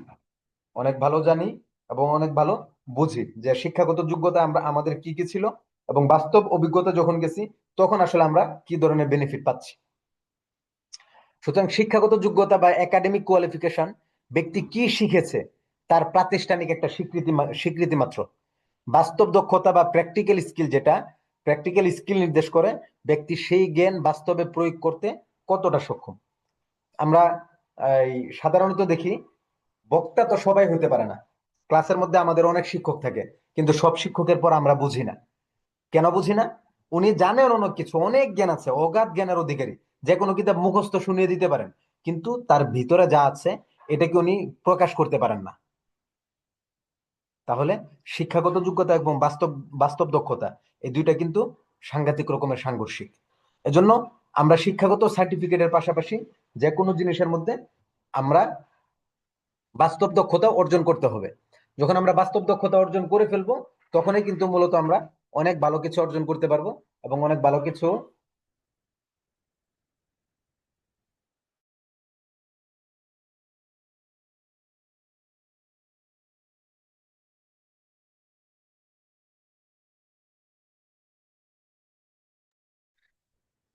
অনেক ভালো জানি এবং অনেক ভালো বুঝি যে শিক্ষাগত যোগ্যতা আমরা আমাদের কি কি ছিল, এবং বাস্তব অভিজ্ঞতা যখন গেছি তখন আসলে আমরা কি ধরনের বেনিফিট পাচ্ছি। সুতরাং শিক্ষাগত যোগ্যতা বা একাডেমিক কোয়ালিফিকেশন ব্যক্তি কি শিখেছে তার প্রাতিষ্ঠানিক একটা স্বীকৃতি মাত্র। বাস্তব দক্ষতা বা প্র্যাকটিক্যাল স্কিল, যেটা প্র্যাকটিক্যাল স্কিল নির্দেশ করে ব্যক্তি সেই জ্ঞান বাস্তবে প্রয়োগ করতে কতটা সক্ষম। আমরা সাধারণত দেখি বক্তা তো সবাই হতে পারে না। ক্লাসের মধ্যে আমাদের অনেক শিক্ষক থাকে, কিন্তু সব শিক্ষকের পর আমরা বুঝি না। কেন বুঝি না? উনি জানেন অনেক কিছু, অনেক জ্ঞান আছে, অগাধ জ্ঞানের অধিকারী, যে কোনো কিতাব মুখস্থ শুনিয়ে দিতে পারেন, কিন্তু তার ভিতরে যা আছে এটাকে উনি প্রকাশ করতে পারেন না। তাহলে শিক্ষাগত যোগ্যতা এবং বাস্তব বাস্তব দক্ষতা, এই দুইটা কিন্তু সাংঘাতিক রকমের সাংঘর্ষিক। এজন্য আমরা শিক্ষাগত সার্টিফিকেটের পাশাপাশি যে কোনো জিনিসের মধ্যে আমরা বাস্তব দক্ষতা অর্জন করতে হবে। যখন আমরা বাস্তব দক্ষতা অর্জন করে ফেলবো, তখনই কিন্তু মূলত আমরা অনেক ভালো কিছু অর্জন করতে পারবো এবং অনেক ভালো কিছু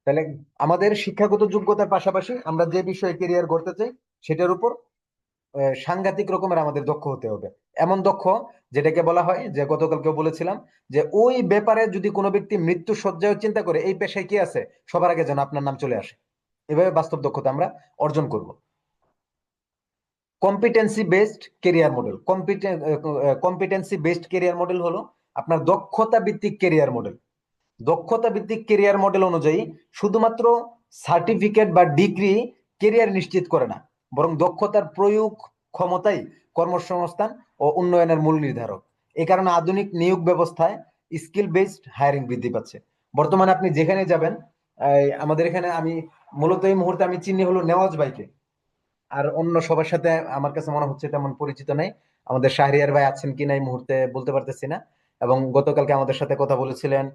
তাহলে আমাদের শিক্ষাগত যোগ্যতার পাশাপাশি আমরা যে বিষয়ে কেরিয়ার গড়তে চাই সেটার উপর সাংঘাতিক রকমের আমাদের দক্ষ হতে হবে। এমন দক্ষ যেটাকে বলা হয়, যে গতকালকে বলেছিলাম, যে ওই ব্যাপারে যদি কোনো ব্যক্তি মৃত্যু শয্যায় চিন্তা করে এই পেশায় কি আছে সবার আগে যেন আপনার নাম চলে আসে। এভাবে বাস্তব দক্ষতা আমরা অর্জন করব। Competency based career model. Competency based career model হলো আপনার দক্ষতা ভিত্তিক কেরিয়ার মডেল। দক্ষতা ভিত্তিক কেরিয়ার মডেল অনুযায়ী শুধুমাত্র সার্টিফিকেট বা ডিগ্রি কেরিয়ার নিশ্চিত করে না, বরং দক্ষতার প্রয়োগ ক্ষমতাই কর্মসংস্থান ও উন্নয়নের মূল নির্ধারক। এই কারণে আধুনিক নিয়োগ ব্যবস্থায় স্কিল বেসড হায়ারিং বৃদ্ধি পাচ্ছে। বর্তমানে আপনি যেখানে যাবেন, আমাদের এখানে আমি মূলত এই মুহূর্তে আমি চিনি হলো নেওয়াজ ভাইকে, আর অন্য সবার সাথে আমার কাছে মনে হচ্ছে তেমন পরিচিত নেই। আমাদের শাহরিয়ার ভাই আছেন কিনা এই মুহূর্তে বলতে পারতেছি না। এবং গতকালকে আমাদের সাথে কথা বলেছিলেন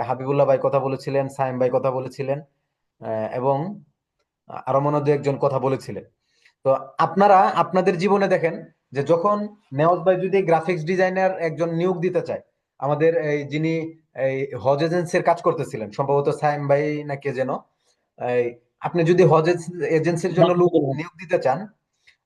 হাবিবুল্লাহ ভাই, কথা বলেছিলেন সাইম ভাই, কথা বলেছিলেন, এবং আরো মনে হয় দু একজন কথা বলেছিলেন। তো আপনারা আপনাদের জীবনে দেখেন যে যখন নেওয়াজ ভাই যদি গ্রাফিক্স ডিজাইনার একজন নিয়োগ দিতে চায়, আমাদের এই যিনি এই হজ এজেন্সির কাজ করতেছিলেন, সম্ভবত সাইম ভাই না কে যেন, এই আপনি যদি হজ এজেন্সির জন্য লোক নিয়োগ দিতে চান,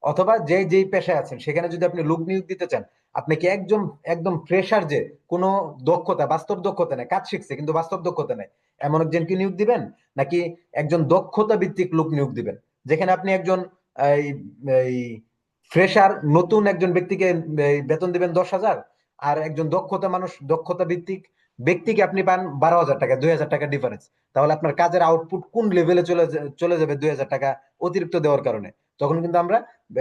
অথবা যে যেই পেশায় আছেন সেখানে যদি আপনি লোক নিয়োগ দিতে চান, আপনি কি একজন একদম ফ্রেশার, যে কোনো দক্ষতা বাস্তব দক্ষতা নেই, কাজ শিখছে কিন্তু বাস্তব দক্ষতা নেই, এমন একজনকে নিয়োগ দিবেন, নাকি একজন দক্ষতা ভিত্তিক লোক নিয়োগ দিবেন, যেখানে আপনি একজন এই এই ফ্রেশার নতুন একজন ব্যক্তিকে বেতন দিবেন 10,000, আর একজন দক্ষতা মানুষ দক্ষতা ভিত্তিক ব্যক্তিকে আপনি পান 12,000 টাকা, 2,000 টাকা ডিফারেন্স। তাহলে আপনার কাজের আউটপুট কোন লেভেলে চলে যাবে 2,000 টাকা অতিরিক্ত দেওয়ার কারণে। তখন কিন্তু আমরা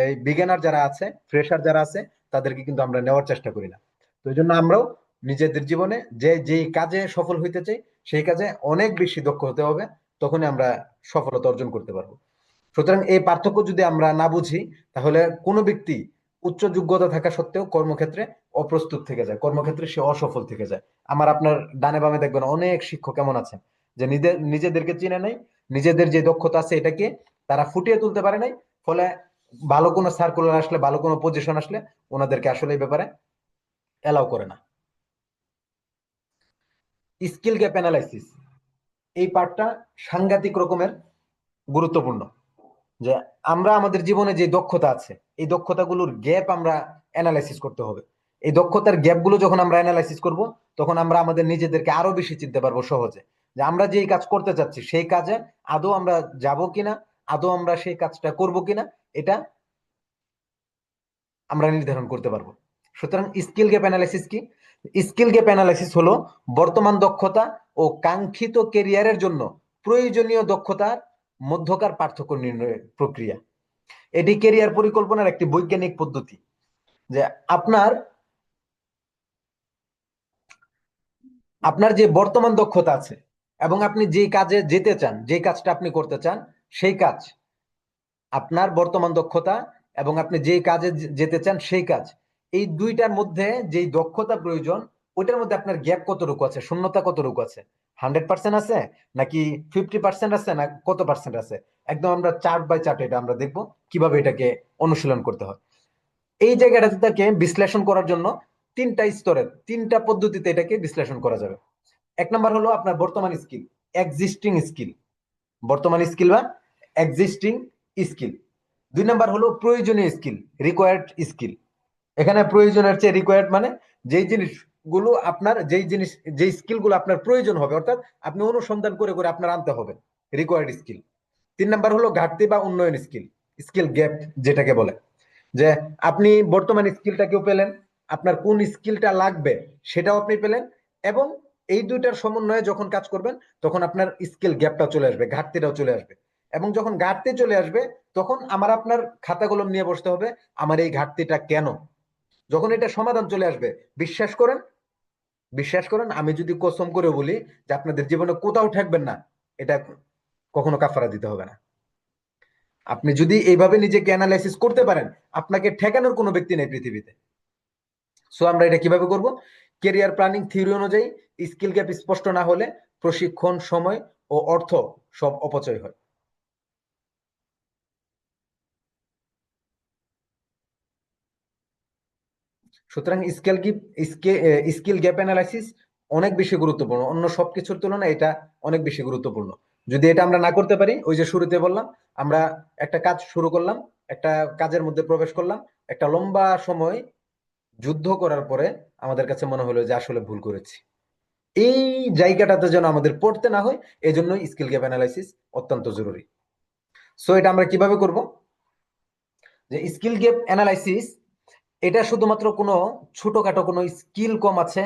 এই বিগিনার যারা আছে, ফ্রেশার যারা আছে, তাদেরকে কিন্তু আমরা নেওয়ার চেষ্টা করি না। তো এই জন্য আমরাও নিজেদের জীবনে যে যেই কাজে সফল হইতে চাই সেই কাজে অনেক বেশি দক্ষ হতে হবে, তখনই আমরা সফলতা অর্জন করতে পারবো। সুতরাং এই পার্থক্য যদি আমরা না বুঝি, তাহলে কোনো ব্যক্তি উচ্চ যোগ্যতা থাকা সত্ত্বেও কর্মক্ষেত্রে অপ্রস্তুত থেকে যায়, কর্মক্ষেত্রে সে অসফল থেকে যায়। আমার আপনার ডানে বামে দেখবেন অনেক শিক্ষক কেমন আছেন, যে নিজেদেরকে চিনে নাই, নিজেদের যে দক্ষতা আছে এটাকে তারা ফুটিয়ে তুলতে পারে নাই, ফলে ভালো কোনো সার্কুলার আসলে, ভালো কোনো পজিশন আসলে ওনাদেরকে আসলে এই ব্যাপারে এলাও করে না। স্কিল গ্যাপ অ্যানালাইসিস, এই পার্টটা সাংঘাতিক রকমের গুরুত্বপূর্ণ। যে আমরা আমাদের জীবনে যে দক্ষতা আছে, এই দক্ষতাগুলোর গ্যাপ আমরা অ্যানালাইসিস করতে হবে। এই দক্ষতার গ্যাপগুলো যখন আমরা অ্যানালাইসিস করব, তখন আমরা আমাদের নিজেদেরকে আরো বেশি চিনতে পারবো সহজে, যে আমরা যেই কাজ করতে চাচ্ছি সেই কাজে আদৌ আমরা যাব কিনা, আদৌ আমরা সেই কাজটা করব কিনা, এটা আমরা নির্ধারণ করতে পারবো। সুতরাং স্কিল গ্যাপ অ্যানালাইসিস কি? স্কিল গ্যাপ অ্যানালাইসিস হলো বর্তমান দক্ষতা ও কাঙ্ক্ষিত কেরিয়ারের জন্য প্রয়োজনীয় দক্ষতার মধ্যকার পার্থক্য নির্ণয়ের প্রক্রিয়া। এটি কেরিয়ার পরিকল্পনার একটি বৈজ্ঞানিক পদ্ধতি, যে আপনার আপনার যে বর্তমান দক্ষতা আছে এবং আপনি যে কাজে যেতে চান, যে কাজটা আপনি করতে চান, সেই কাজ, আপনার বর্তমান দক্ষতা এবং আপনি যে কাজে যেতে চান সেই কাজ, এই দুইটার মধ্যে যেই দক্ষতা প্রয়োজন, ওইটার মধ্যে আপনার গ্যাপ কতটুকু আছে, শূন্যতা কতটুকু আছে, 100% আছে নাকি 50% আছে, না কত পার্সেন্ট আছে। একদম আমরা চার্ট বাই চার্ট এটা আমরা দেখবো কিভাবে এটাকে অনুশীলন করতে হয়। এই জায়গাটাতে তাকে বিশ্লেষণ করার জন্য তিনটা স্তরের তিনটা পদ্ধতিতে এটাকে বিশ্লেষণ করা যাবে। এক নাম্বার হলো আপনার বর্তমান স্কিল, এক্সিস্টিং স্কিল, বর্তমান স্কিল বা এক্সিস্টিং স্কিল। দুই নাম্বার হলো প্রয়োজনীয় স্কিল, রিকোয়ার্ড স্কিল। এখানে প্রয়োজনের চেয়ে রিকোয়ার্ড মানে যেই জিনিসগুলো আপনার, যেই স্কিলগুলো আপনার প্রয়োজন হবে, অর্থাৎ আপনি অনুসন্ধান করে করে আপনার আনতে হবে, রিকোয়ার্ড স্কিল। তিন নাম্বার হলো ঘাটতি বা উন্নয়ন স্কিল, স্কিল গ্যাপ যেটাকে বলে, যে আপনি বর্তমান স্কিলটাকেও পেলেন, আপনার কোন স্কিলটা লাগবে সেটাও আপনি পেলেন, এবং এই দুইটার সমন্বয়ে যখন কাজ করবেন তখন আপনার স্কিল গ্যাপটা চলে আসবে, ঘাটতিটাও চলে আসবে। এবং যখন ঘাটতি চলে আসবে তখন আমার আপনার খাতা কলম নিয়ে বসতে হবে, আমার এই ঘাটতিটা কেন। যখন এটা সমাধান চলে আসবে, বিশ্বাস করেন, বিশ্বাস করেন, আমি যদি কসম করে বলি যে আপনাদের জীবনে কোথাও ঠেকবেন না, এটা কখনো কাফারা দিতে হবে না। আপনি যদি এইভাবে নিজেকে অ্যানালাইসিস করতে পারেন, আপনাকে ঠেকানোর কোনো ব্যক্তি নেই পৃথিবীতে। সো আমরা এটা কিভাবে করব? কেরিয়ার প্ল্যানিং থিওরি অনুযায়ী স্কিল গ্যাপ স্পষ্ট না হলে প্রশিক্ষণ, সময় ও অর্থ সব অপচয় হয়। সুতরাং স্কিল গ্যাপ অ্যানালাইসিস অনেক বেশি গুরুত্বপূর্ণ, অন্য সবকিছুর তুলনায় এটা অনেক বেশি গুরুত্বপূর্ণ। যদি এটা আমরা না করতে পারি, ওই যে শুরুতে বললাম, আমরা একটা কাজ শুরু করলাম, একটা কাজের মধ্যে প্রবেশ করলাম, একটা লম্বা সময় যুদ্ধ করার পরে আমাদের কাছে মনে হলো যে আসলে ভুল করেছি। এই জায়গাটাতে যেন আমাদের পড়তে না হয়, এই জন্য স্কিল গ্যাপ অ্যানালাইসিস অত্যন্ত জরুরি। সো এটা আমরা কিভাবে করব? যে স্কিল গ্যাপ অ্যানালাইসিস এটা শুধুমাত্র কোনো ছোটখাটো কোনো স্কিল কম আছে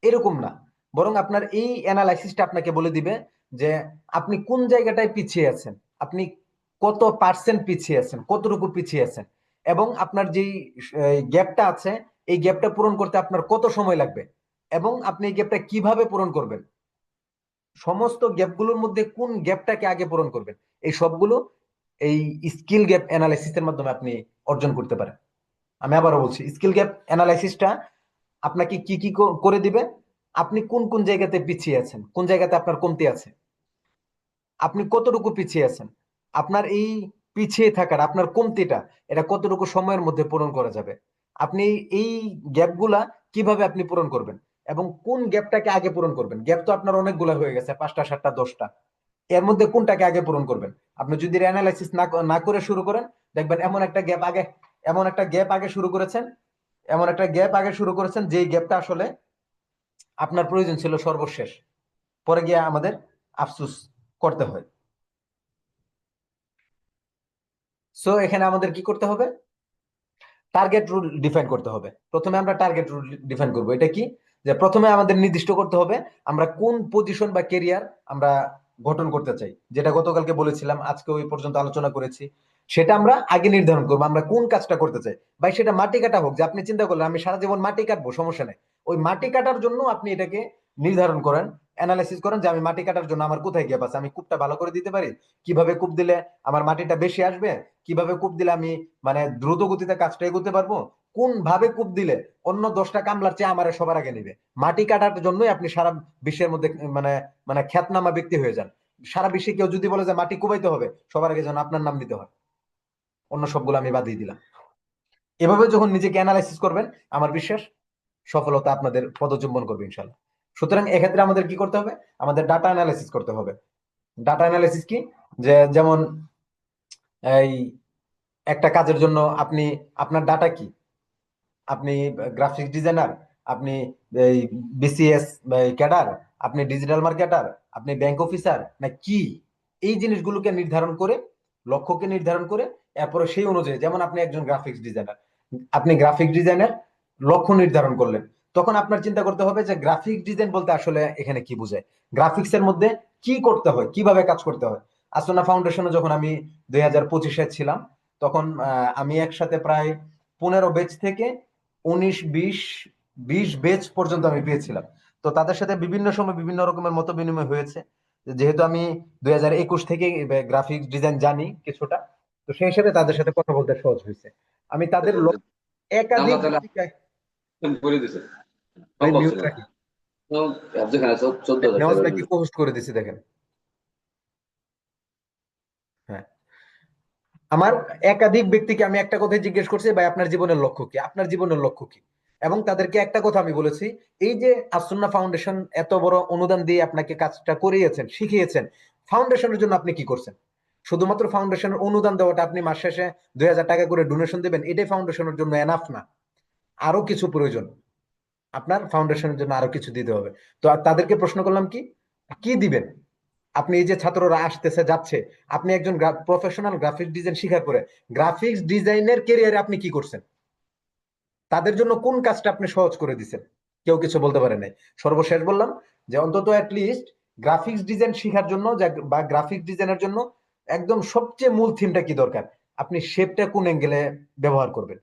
এরকম না, বরং আপনার এই অ্যানালাইসিসটা আপনাকে বলে দিবে যে আপনি কোন জায়গাটায় পিছিয়ে আছেন, আপনি কত পার্সেন্ট পিছিয়ে আছেন, কতটুকু পিছিয়ে আছেন, এবং আপনার যেই গ্যাপটা আছে এই গ্যাপটা পূরণ করতে আপনার কত সময় লাগবে, এবং আপনি এই গ্যাপটা কিভাবে পূরণ করবেন, সমস্ত গ্যাপগুলোর মধ্যে কোন গ্যাপটাকে আগে পূরণ করবেন, এই সবগুলো এই স্কিল গ্যাপ অ্যানালাইসিসের মাধ্যমে আপনি অর্জন করতে পারেন। আমি আবারও বলছি, স্কিল গ্যাপ অ্যানালাইসিসটা আপনাকে কি কি করে দিবে, আপনি কোন কোন জায়গাতে পিছিয়ে আছেন, কোন জায়গাতে আপনার কমতি আছে, আপনি কতটুকু পিছিয়ে আছেন, আপনার এই পিছিয়ে থাকার আপনার কমতিটা এটা কতটুকু সময়ের মধ্যে পূরণ করা যাবে, আপনি এই গ্যাপগুলা কিভাবে আপনি পূরণ করবেন, এবং কোন গ্যাপটাকে আগে পূরণ করবেন। গ্যাপ তো আপনার অনেকগুলো হয়ে গেছে, 5টা 7টা 10টা, এর মধ্যে কোনটাকে আগে পূরণ করবেন। আপনি যদি অ্যানালাইসিস না করে শুরু করেন, দেখবেন এমন একটা গ্যাপ আগে শুরু করেছেন, এমন একটা গ্যাপ আগে শুরু করেছেন যেই গ্যাপটা আসলে আপনার প্রয়োজন ছিল সর্বশেষ, পরে গিয়ে আমাদের আফসোস করতে হয়। সো এখানে আমাদের কি করতে হবে? টার্গেট রুল ডিফাইন করতে হবে। প্রথমে আমরা টার্গেট রুল ডিফাইন করব। এটা কি? যে প্রথমে আমাদের নির্দিষ্ট করতে হবে আমরা কোন পজিশন বা কেরিয়ার আমরা গঠন করতে চাই, যেটা গতকালকে বলেছিলাম, আজকে ওই পর্যন্ত আলোচনা করেছি। সেটা আমরা আগে নির্ধারণ করবো আমরা কোন কাজটা করতে চাই। ভাই সেটা মাটি কাটা হোক, যে আপনি চিন্তা করলেন আমি সারা জীবন মাটি কাটবো, সমস্যা নেই, ওই মাটি কাটার জন্য আপনি এটাকে নির্ধারণ করেন, অ্যানালাইসিস করেন যে আমি মাটি কাটার জন্য আমার কোথায় গ্যাপ আছে, আমি কূপটা ভালো করে দিতে পারি, কিভাবে কূপ দিলে আমার মাটিটা বেশি আসবে, কিভাবে কূপ দিলে আমি মানে দ্রুত গতিতে কাজটা এগোতে পারবো, কোন ভাবে কূপ দিলে অন্য 10টা কামলার চেয়ে আমার সবার আগে নিবে। মাটি কাটার জন্যই আপনি সারা বিশ্বের মধ্যে মানে মানে খ্যাতনামা ব্যক্তি হয়ে যান। সারা বিশ্বে কেউ যদি বলে যে মাটি কুবাইতে হবে, সবার আগে যেন আপনার নাম নিতে হয়, অন্য সবগুলো আমি বাদ দিয়ে দিলাম। এভাবে যখন নিজেকে অ্যানালাইসিস করবেন, আমার বিশ্বাস সফলতা আপনাদের পদচুম্বন করবে ইনশাল্লাহ। সুতরাং এক্ষেত্রে আমাদের কি করতে হবে? আমাদের ডাটা অ্যানালাইসিস করতে হবে। ডাটা অ্যানালাইসিস কি? যে যেমন এই একটা কাজের জন্য আপনি আপনার ডাটা কি, আপনি গ্রাফিক্স ডিজাইনার, আপনি এই বিসিএস ক্যাডার, আপনি ডিজিটাল মার্কেটার, আপনি ব্যাংক অফিসার না কি, এই জিনিসগুলোকে নির্ধারণ করে, লক্ষ্যকে নির্ধারণ করে, এরপরে সেই অনুযায়ী, যেমন আপনি একজন গ্রাফিক্স ডিজাইনার, আপনি গ্রাফিক ডিজাইনের লক্ষ্য নির্ধারণ করলেন, তখন আপনার চিন্তা করতে হবে যে গ্রাফিক ডিজাইন বলতে আসলে এখানে কি বোঝায়, গ্রাফিক্স এর মধ্যে কি করতে হয়, কিভাবে কাজ করতে হয়। আসনা ফাউন্ডেশনে যখন আমি 2025-এ ছিলাম, তখন আমি একসাথে প্রায় 15 বেচ থেকে 19 20 বেচ পর্যন্ত আমি পেয়েছিলাম। তো তাদের সাথে বিভিন্ন সময় বিভিন্ন রকমের মত বিনিময় হয়েছে, যেহেতু আমি 2021 থেকে গ্রাফিক্স ডিজাইন জানি কিছুটা, তো সেই হিসেবে তাদের সাথে কথা বলতে সহজ হয়েছে। আমি তাদের একাধিক আমরা তাহলে ভূমিকায় বলে দিছে ভাই সম্ভব মিউট ছিল না। রাখি। তো যেখানে 14,000 নেওয়াজ টাকা ভাইকে পোস্ট করে দিছি দেখেন। হ্যাঁ, আমার একাধিক ব্যক্তিকে আমি একটা কথাই জিজ্ঞেস করছি, ভাই আপনার জীবনের লক্ষ্য কি, আপনার জীবনের লক্ষ্য কি, এবং তাদেরকে একটা কথা আমি বলেছি, এই যে আসুন্নাহ ফাউন্ডেশন এত বড় অনুদান দিয়ে আপনাকে কাজটা করিয়েছেন, শিখিয়েছেন, ফাউন্ডেশনের জন্য আপনি কি করছেন? শুধুমাত্র ফাউন্ডেশনের অনুদান দেওয়াটা, আপনি মাস শেষে 2,000 টাকা করে ডোনেশন দেবেন, এটাই ফাউন্ডেশনের জন্য এনাফ না। আরো কিছু প্রয়োজন, আপনার ফাউন্ডেশনের জন্য আরো কিছু দিতে হবে। তো তাদেরকে প্রশ্ন করলাম, কি কি দিবেন? আপনি এই যে ছাত্ররা আসতেছে যাচ্ছে, আপনি একজন প্রফেশনাল গ্রাফিক্স ডিজাইন শিখার পরে গ্রাফিক্স ডিজাইনের কেরিয়ারে আপনি কি করছেন? তাদের জন্য কোন কাজটা আপনি সহজ করে দিচ্ছেন? কেউ কিছু বলতে পারে নাই। সর্বশেষ বললাম যে অন্তত লিস্ট গ্রাফিক্স ডিজাইন শেখার জন্য বা গ্রাফিক্স ডিজাইনের জন্য একদম সবচেয়ে মূল থিমটা কি দরকার, আপনি শেপটা কোন অ্যাঙ্গেলে ব্যবহার করবেন,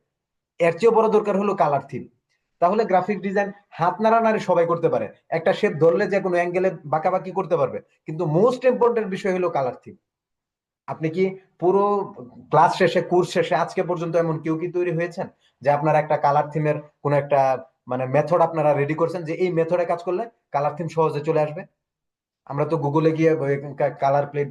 এর চেয়েও বড় দরকার হলো কালার থিম। তাহলে গ্রাফিক ডিজাইন হাত নাড়ানাড়ি সবাই করতে পারে, একটা শেপ ধরলে যে কোনো অ্যাঙ্গেলে বাঁকাবাকি করতে পারবে, কিন্তু মোস্ট ইম্পর্টেন্ট বিষয় হলো কালার থিম। আপনি কি পুরো ক্লাস শেষে, কোর্স শেষে আজকে পর্যন্ত এমন কেউ কি তৈরি হয়েছেন যে আপনার একটা কালার থিমের কোন একটা মানে মেথড আপনারা রেডি করছেন, যে এই মেথডে কাজ করলে কালার থিম সহজে চলে আসবে? আমরা তো গুগলে গিয়ে কালার প্লেট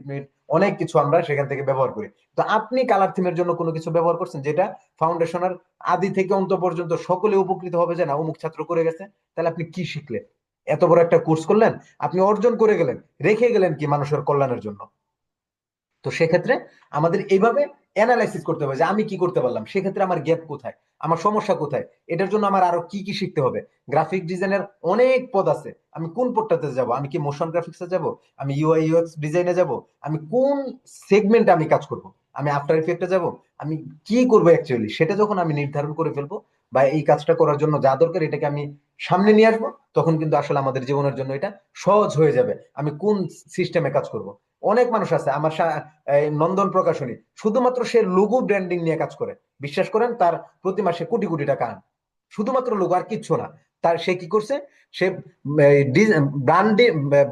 অনেক কিছু আমরা সেখান থেকে ব্যবহার করি। তো আপনি কালার থিমের জন্য কোনো কিছু ব্যবহার করছেন যেটা ফাউন্ডেশনের আদি থেকে অন্ত পর্যন্ত সকলে উপকৃত হবে, যে না অমুক ছাত্র করে গেছে? তাহলে আপনি কি শিখলেন? এত বড় একটা কোর্স করলেন, আপনি অর্জন করে গেলেন, রেখে গেলেন কি মানুষের কল্যাণের জন্য? তো সেক্ষেত্রে আমাদের এইভাবে অ্যানালাইসিস করতে হবে যে আমি কি করতে পারলাম, সেক্ষেত্রে আমার গ্যাপ কোথায়, আমার সমস্যা কোথায়, এটার জন্য আমার আরো কি কি শিখতে হবে। গ্রাফিক ডিজাইনের অনেক পদ আছে, আমি কোন পদটাতে যাব? আমি কি মোশন গ্রাফিক্সে যাব, আমি ইউআই ইউএক্স ডিজাইনে যাব, আমি কোন সেগমেন্টে আমি কাজ করব, আমি আফটার ইফেক্টে যাব, আমি কি করবো অ্যাকচুয়ালি, সেটা যখন আমি নির্ধারণ করে ফেলবো বা এই কাজটা করার জন্য যা দরকার এটাকে আমি সামনে নিয়ে আসবো, তখন কিন্তু আসলে আমাদের জীবনের জন্য এটা সহজ হয়ে যাবে। আমি কোন সিস্টেমে কাজ করব। অনেক মানুষ আছে আমার এই নন্দন প্রকাশনী, শুধুমাত্র সে লোগো ব্র্যান্ডিং নিয়ে কাজ করে, বিশ্বাস করেন তার প্রতি মাসে কোটি কোটি টাকা আন, শুধুমাত্র লোগো আর কিচ্ছু না। তার সে কি করছে, সে ব্র্যান্ড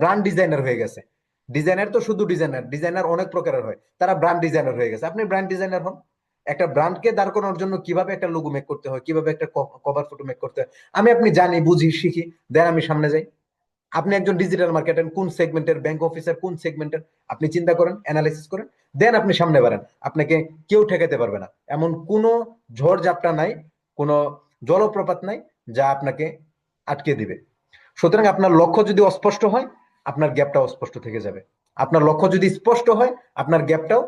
ব্র্যান্ড ডিজাইনার হয়ে গেছে। ডিজাইনার তো শুধু ডিজাইনার, ডিজাইনার অনেক প্রকারের হয়, তারা ব্র্যান্ড ডিজাইনার হয়ে গেছে। আপনি ব্র্যান্ড ডিজাইনার হন, একটা ব্র্যান্ডকে দাঁড় করানোর জন্য কিভাবে একটা লোগো মেক করতে হয়, কিভাবে একটা কভার ফটো মেক করতে হয়, আমি আপনি জানি, বুঝি, শিখি, দেন আমি সামনে যাই। আপনি একজন ডিজিটাল মার্কেটার, কোন সেগমেন্টের, ব্যাংক অফিসার কোন সেগমেন্টের, আপনি চিন্তা করেন, অ্যানালাইসিস করেন, দেন আপনি সামনে বাড়েন। আপনাকে কেউ ঠেকাতে পারবে না, এমন কোনো ঝড় ঝাপটা নাই, কোনো জলপ্রপাত নাই যা আপনাকে আটকে দিবে। সুতরাং আপনার লক্ষ্য যদি অস্পষ্ট হয়, আপনার গ্যাপটাও অস্পষ্ট থেকে যাবে। আপনার লক্ষ্য যদি স্পষ্ট হয়, আপনার গ্যাপটাও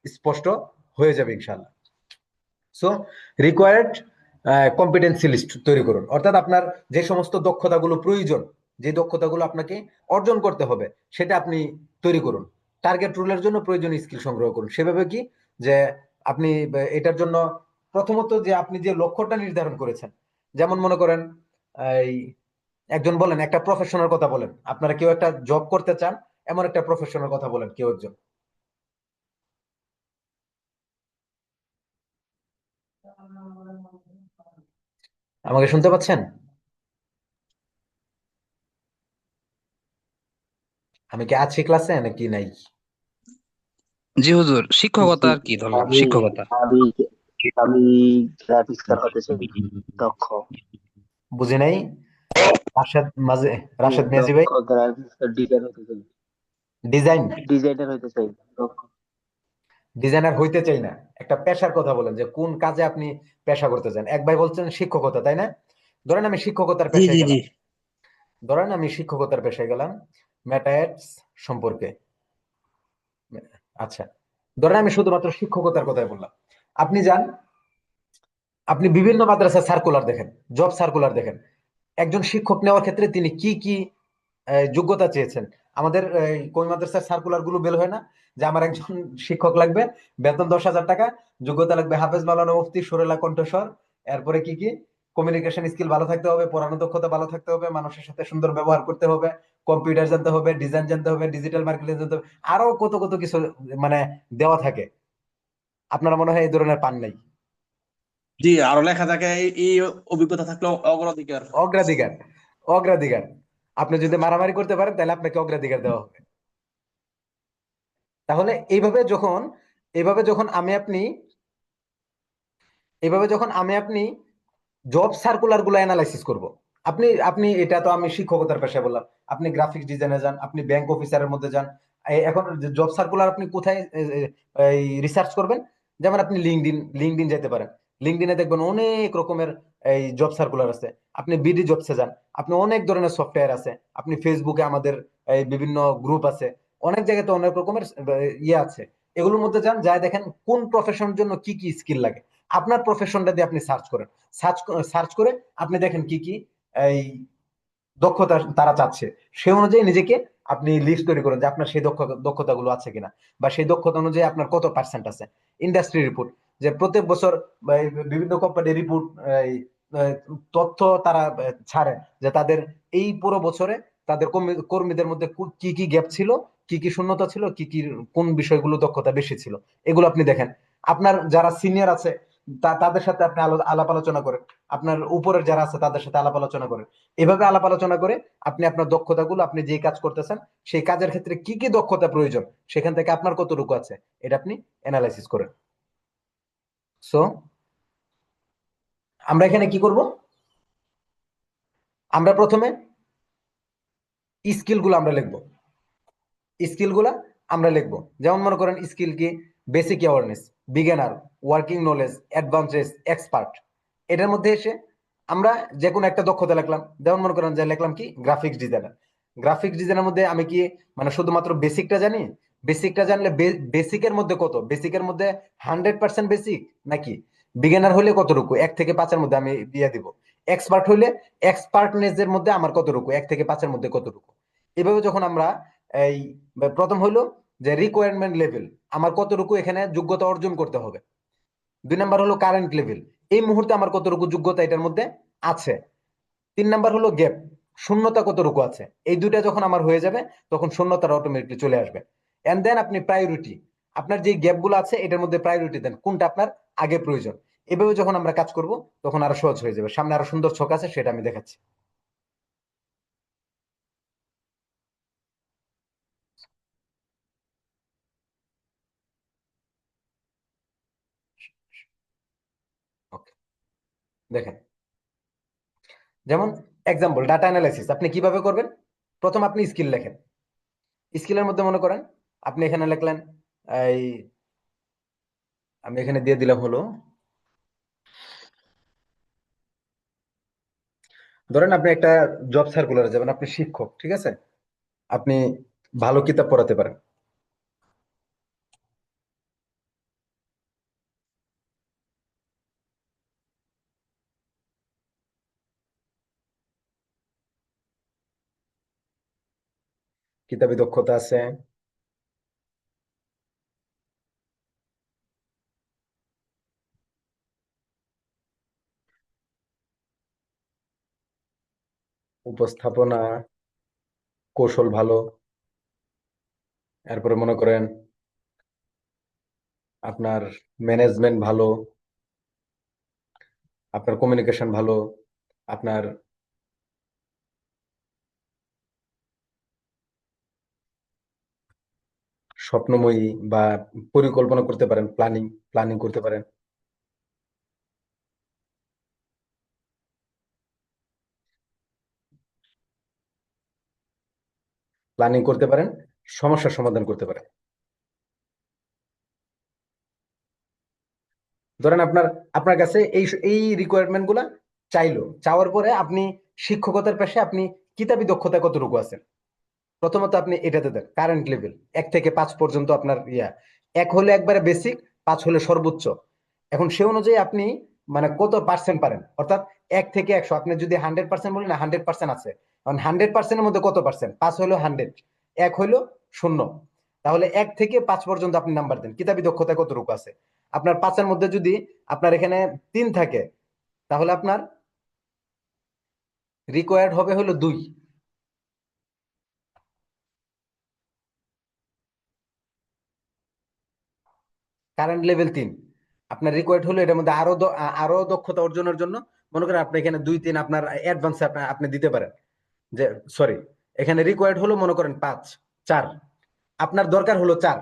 স্পষ্ট হয়ে যাবে ইনশাআল্লাহ। সো রিকোয়ার্ড কম্পিটেন্সি লিস্ট তৈরি করুন, অর্থাৎ আপনার যে সমস্ত দক্ষতাগুলো প্রয়োজন, যে দক্ষতাগুলো আপনাকে অর্জন করতে হবে, সেটা আপনি তৈরি করুন। টার্গেট রুলের জন্য প্রয়োজনীয় স্কিল সংগ্রহ করুন। সেভাবে কি, যে আপনি এটার জন্য প্রথমত যে আপনি যে লক্ষ্যটা নির্ধারণ করেছেন, যেমন মনে করেন এই একজন বলেন একটা প্রফেশনের কথা বলেন, আপনারা কেউ একটা জব করতে চান, এমন একটা প্রফেশনের কথা বলেন কেউ একজন। আমাকে শুনতে পাচ্ছেন? আমি কি আছি ক্লাসে নাকি নাই? জি হুজুর, শিক্ষকতা আর কি ধরলাম, আমি শিক্ষকতা। আমি আমি গ্রাফিক্সার হতে চাই, দক্ষ বুঝি নাই। রাশেদ মাঝে, রাশেদ মেজি ভাই, দক্ষ গ্রাফিক্সার ডিজাইন হতে চাই, ডিজাইন ডিজাইনার হতে চাই, দক্ষ। ডিজাইনার হইতে চাই না, একটা পেশার কথা বলেন, যে কোন কাজে আপনি পেশা করতে চান। এক ভাই বলছেন শিক্ষকতা, তাই না? ধরেন আমি শিক্ষকতার জি পেশায় জি জি। গেলাম, ধরেন আমি শিক্ষকতার পেশায় গেলাম ম্যাটায়ার্স সম্পর্কে। আচ্ছা, ধরেন আমি শুধুমাত্র শিক্ষকতার কথাই বললাম। আপনি যান, আপনি বিভিন্ন মাদ্রাসা সার্কুলার দেখেন, জব সার্কুলার দেখেন, একজন শিক্ষক নেওয়ার ক্ষেত্রে তিনি কি কি যোগ্যতা চেয়েছেন। আমাদের কই মাদ্রাসার সার্কুলার গুলো বের হয় না, যে আমার একজন শিক্ষক লাগবে, বেতন 10,000 টাকা, যোগ্যতা লাগবে হাফেজ মাওলানা মুফতি সুরেলা কণ্ঠস্বর, এরপরে কি কি কমিউনিকেশন স্কিল ভালো থাকতে হবে, পড়ানো দক্ষতা ভালো থাকতে হবে, মানুষের সাথে সুন্দর ব্যবহার করতে হবে, কম্পিউটার জানতে হবে, ডিজাইন জানতে হবে, ডিজিটাল মার্কেটিং জানতে হবে, আরো কত কত কিছু মানে দেওয়া থাকে। আপনারা মনে হয় এই ধরনের পান নাই। জি, আরো লেখা থাকে এই অভিজ্ঞতা থাকলে অগ্রাধিকার। অগ্রাধিকার, অগ্রাধিকার। আপনি যদি মারামারি করতে পারেন তাহলে আপনাকে অগ্রাধিকার দেওয়া হবে। তাহলে এইভাবে যখন আমি আপনি এইভাবে যখন আমি আপনি জব সার্কুলার গুলো অ্যানালাইসিস করব, আপনি আপনি এটা তো আমি শিক্ষকতার পেশায় বললাম, আপনি গ্রাফিক্স ডিজাইনে যান, আপনি ব্যাংক অফিসারের মধ্যে যান। এখন জব সার্কুলার আপনি কোথায় রিসার্চ করবেন? যেমন আপনি লিঙ্কডিন যেতে পারেন। লিঙ্কডিনে দেখবেন অনেক রকমের এই জব সার্কুলার আছে। আপনি বিডি জবসে যান, আপনি অনেক ধরনের সফটওয়্যার আছে। আপনি ফেসবুকে আমাদের এই বিভিন্ন গ্রুপ আছে, অনেক জায়গাতে অনেক রকমের ইয়ে আছে। এগুলোর মধ্যে যান, যায় দেখেন কোন প্রফেশনের জন্য কি কি স্কিল লাগে। আপনার প্রফেশনটা দিয়ে আপনি সার্চ করেন। সার্চ করে আপনি দেখেন কি কি এই দক্ষতা তারা চাচ্ছে, সে অনুযায়ী নিজেকে আপনি লিস্ট তৈরি করেন যে আপনার সেই দক্ষতাগুলো আছে কিনা, বা সেই দক্ষতা অনুযায়ী আপনার কত পার্সেন্ট আছে। ইন্ডাস্ট্রি রিপোর্ট, যে প্রত্যেক বছর বা এই বিভিন্ন কোম্পানির রিপোর্ট, তথ্য তারা ছাড়ে যে তাদের এই পুরো বছরে তাদের কর্মীদের মধ্যে কি কি গ্যাপ ছিল, কি কি শূন্যতা ছিল, কি কি কোন বিষয়গুলো দক্ষতা বেশি ছিল, এগুলো আপনি দেখেন। আপনার যারা সিনিয়র আছে তাদের সাথে আপনি আলাপ আলোচনা করেন, আপনার উপরের যারা আছে তাদের সাথে আলাপ আলোচনা করেন। এভাবে আলাপ আলোচনা করে আপনি আপনার দক্ষতাগুলো, আপনি যে কাজ করতেছেন সেই কাজের ক্ষেত্রে কি কি দক্ষতা প্রয়োজন, সেখান থেকে আপনার কতটুকু আছে, এটা আপনি অ্যানালাইসিস করেন। সো আমরা এখানে কি করব? আমরা প্রথমে স্কিলগুলো আমরা লিখবো। স্কিলগুলা আমরা লিখবো, যেমন মনে করেন স্কিল কি: basic awareness, beginner, working knowledge, advanced, expert. এটার মধ্যে এসে আমরা যে কোনো একটা দক্ষতা লিখলাম। যেমন মনে করেন যে লিখলাম কি গ্রাফিক্স ডিজাইনার। গ্রাফিক্স ডিজাইনের মধ্যে আমি কি মানে শুধুমাত্র বেসিকটা জানি? বেসিকটা জানলে বেসিকের মধ্যে কত, বেসিকের মধ্যে 100% বেসিক, নাকি বিগিনার হলে কতটুকু 1 থেকে 5-এর মধ্যে আমি দিয়ে দিব, এক্সপার্ট হইলে এক্সপার্টনেস এর মধ্যে আমার কতটুকু 1 থেকে 5-এর মধ্যে কতটুকু। এভাবে যখন আমরা এই প্রথম হইলো যে রিকোয়ারমেন্ট লেভেল, আমার কতটুকু এখানে যোগ্যতা অর্জন করতে হবে। 2 নাম্বার হলো কারেন্ট লেভেল, এই মুহূর্তে আমার কতটুকু যোগ্যতা এটার মধ্যে আছে। 3 নাম্বার হলো গ্যাপ, শূন্যতা কতটুকু আছে। এই দুইটা যখন আমার হয়ে যাবে তখন শূন্যতাটা অটোমেটিকলি চলে আসবে। এন্ড দেন আপনি প্রায়োরিটি, আপনার যে গ্যাপ গুলো আছে এটার মধ্যে প্রায়োরিটি দেন, কোনটা আপনার আগে প্রয়োজন। এভাবে যখন আমরা কাজ করব তখন আরো সহজ হয়ে যাবে। সামনে আরো সুন্দর ছক আছে, সেটা আমি দেখাচ্ছি। ওকে, দেখেন যেমন এক্সাম্পল ডাটা অ্যানালাইসিস আপনি কিভাবে করবেন। প্রথম আপনি স্কিল লেখেন। স্কিলের মধ্যে মনে করেন আপনি এখানে লিখলেন এই, আমি এখানে দিয়ে দিলাম হলো, ধরেন আপনি একটা জব সার্কুলারে যাবেন, আপনি শিক্ষক, ঠিক আছে? আপনি ভালো কিতাব পড়াতে পারেন। কিতাবি দক্ষতা আছে, উপস্থাপনা কৌশল ভালো, এরপরে মনে করেন আপনার ম্যানেজমেন্ট ভালো, আপনার কমিউনিকেশন ভালো, আপনার স্বপ্নময়ী বা পরিকল্পনা করতে পারেন, প্ল্যানিং প্ল্যানিং করতে পারেন, প্ল্যানিং করতে পারেন, সমস্যার সমাধান করতে পারেন। ধরেন আপনার আপনার কাছে এই এই রিকোয়ারমেন্ট গুলা চাইলো, চাওয়ার পরে আপনি শিক্ষকতার পেশায় আপনি কিতাবি দক্ষতা কতটুকু আছে, প্রথমত আপনি এটাতে দেন কারেন্ট লেভেল 1 থেকে 5 পর্যন্ত আপনার ইয়া। 1 হলে একবারে বেসিক, 5 হলে সর্বোচ্চ। এখন সে অনুযায়ী আপনি মানে কত পার্সেন্ট পারেন, অর্থাৎ 1 থেকে 100, আপনি যদি 100% বলেন, 100% আছে। কারণ 100%-এর মধ্যে কত পার্সেন্ট, 5 হলো 100, 1 হইলো 0। তাহলে 1 থেকে 5 পর্যন্ত আপনি নাম্বার দেন কিতাবি দক্ষতা কতটুকু আছে। আপনার 5-এর মধ্যে যদি আপনার এখানে 3 থাকে, তাহলে আপনার রিকোয়ার্ড হবে হলো 2। কারেন্ট লেভেল 3, আপনার রিকোয়ার্ড হলো এটার মধ্যে আরো দক্ষতা অর্জনের জন্য মনে করেন আপনি এখানে 2-3 আপনার অ্যাডভান্স আপনি দিতে পারেন। যে সরি, এখানে রিকোয়ার্ড হলো মনে করেন 5, 4, আপনার দরকার হলো 4,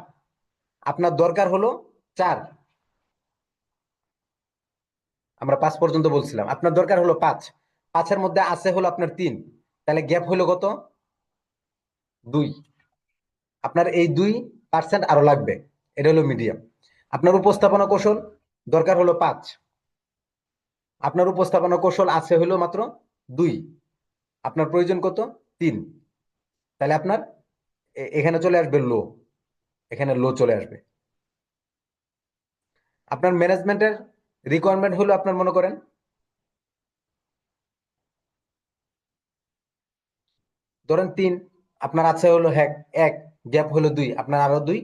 আপনার দরকার হলো 4, আমরা 5 পর্যন্ত বলছিলাম, আপনার দরকার হলো 5। 5-এর মধ্যে আছে হলো আপনার 3, তাহলে গ্যাপ হলো কত? 2। আপনার এই 2% আরো লাগবে, এটা হলো মিডিয়াম। আপনার উপস্থাপনা কৌশল দরকার হলো 5, আপনার উপস্থাপনা কৌশল আছে হলো মাত্র 2, আপনার প্রয়োজন কত? 3। তাহলে আপনার এখানে চলে আসবে লো, এখানে লো চলে আসবে। আপনার ম্যানেজমেন্টের রিকোয়ারমেন্ট হলো আপনার মনে করেন ধরেন 3, আপনার আছে হলো 1, গ্যাপ হলো 2, আপনার আরো 2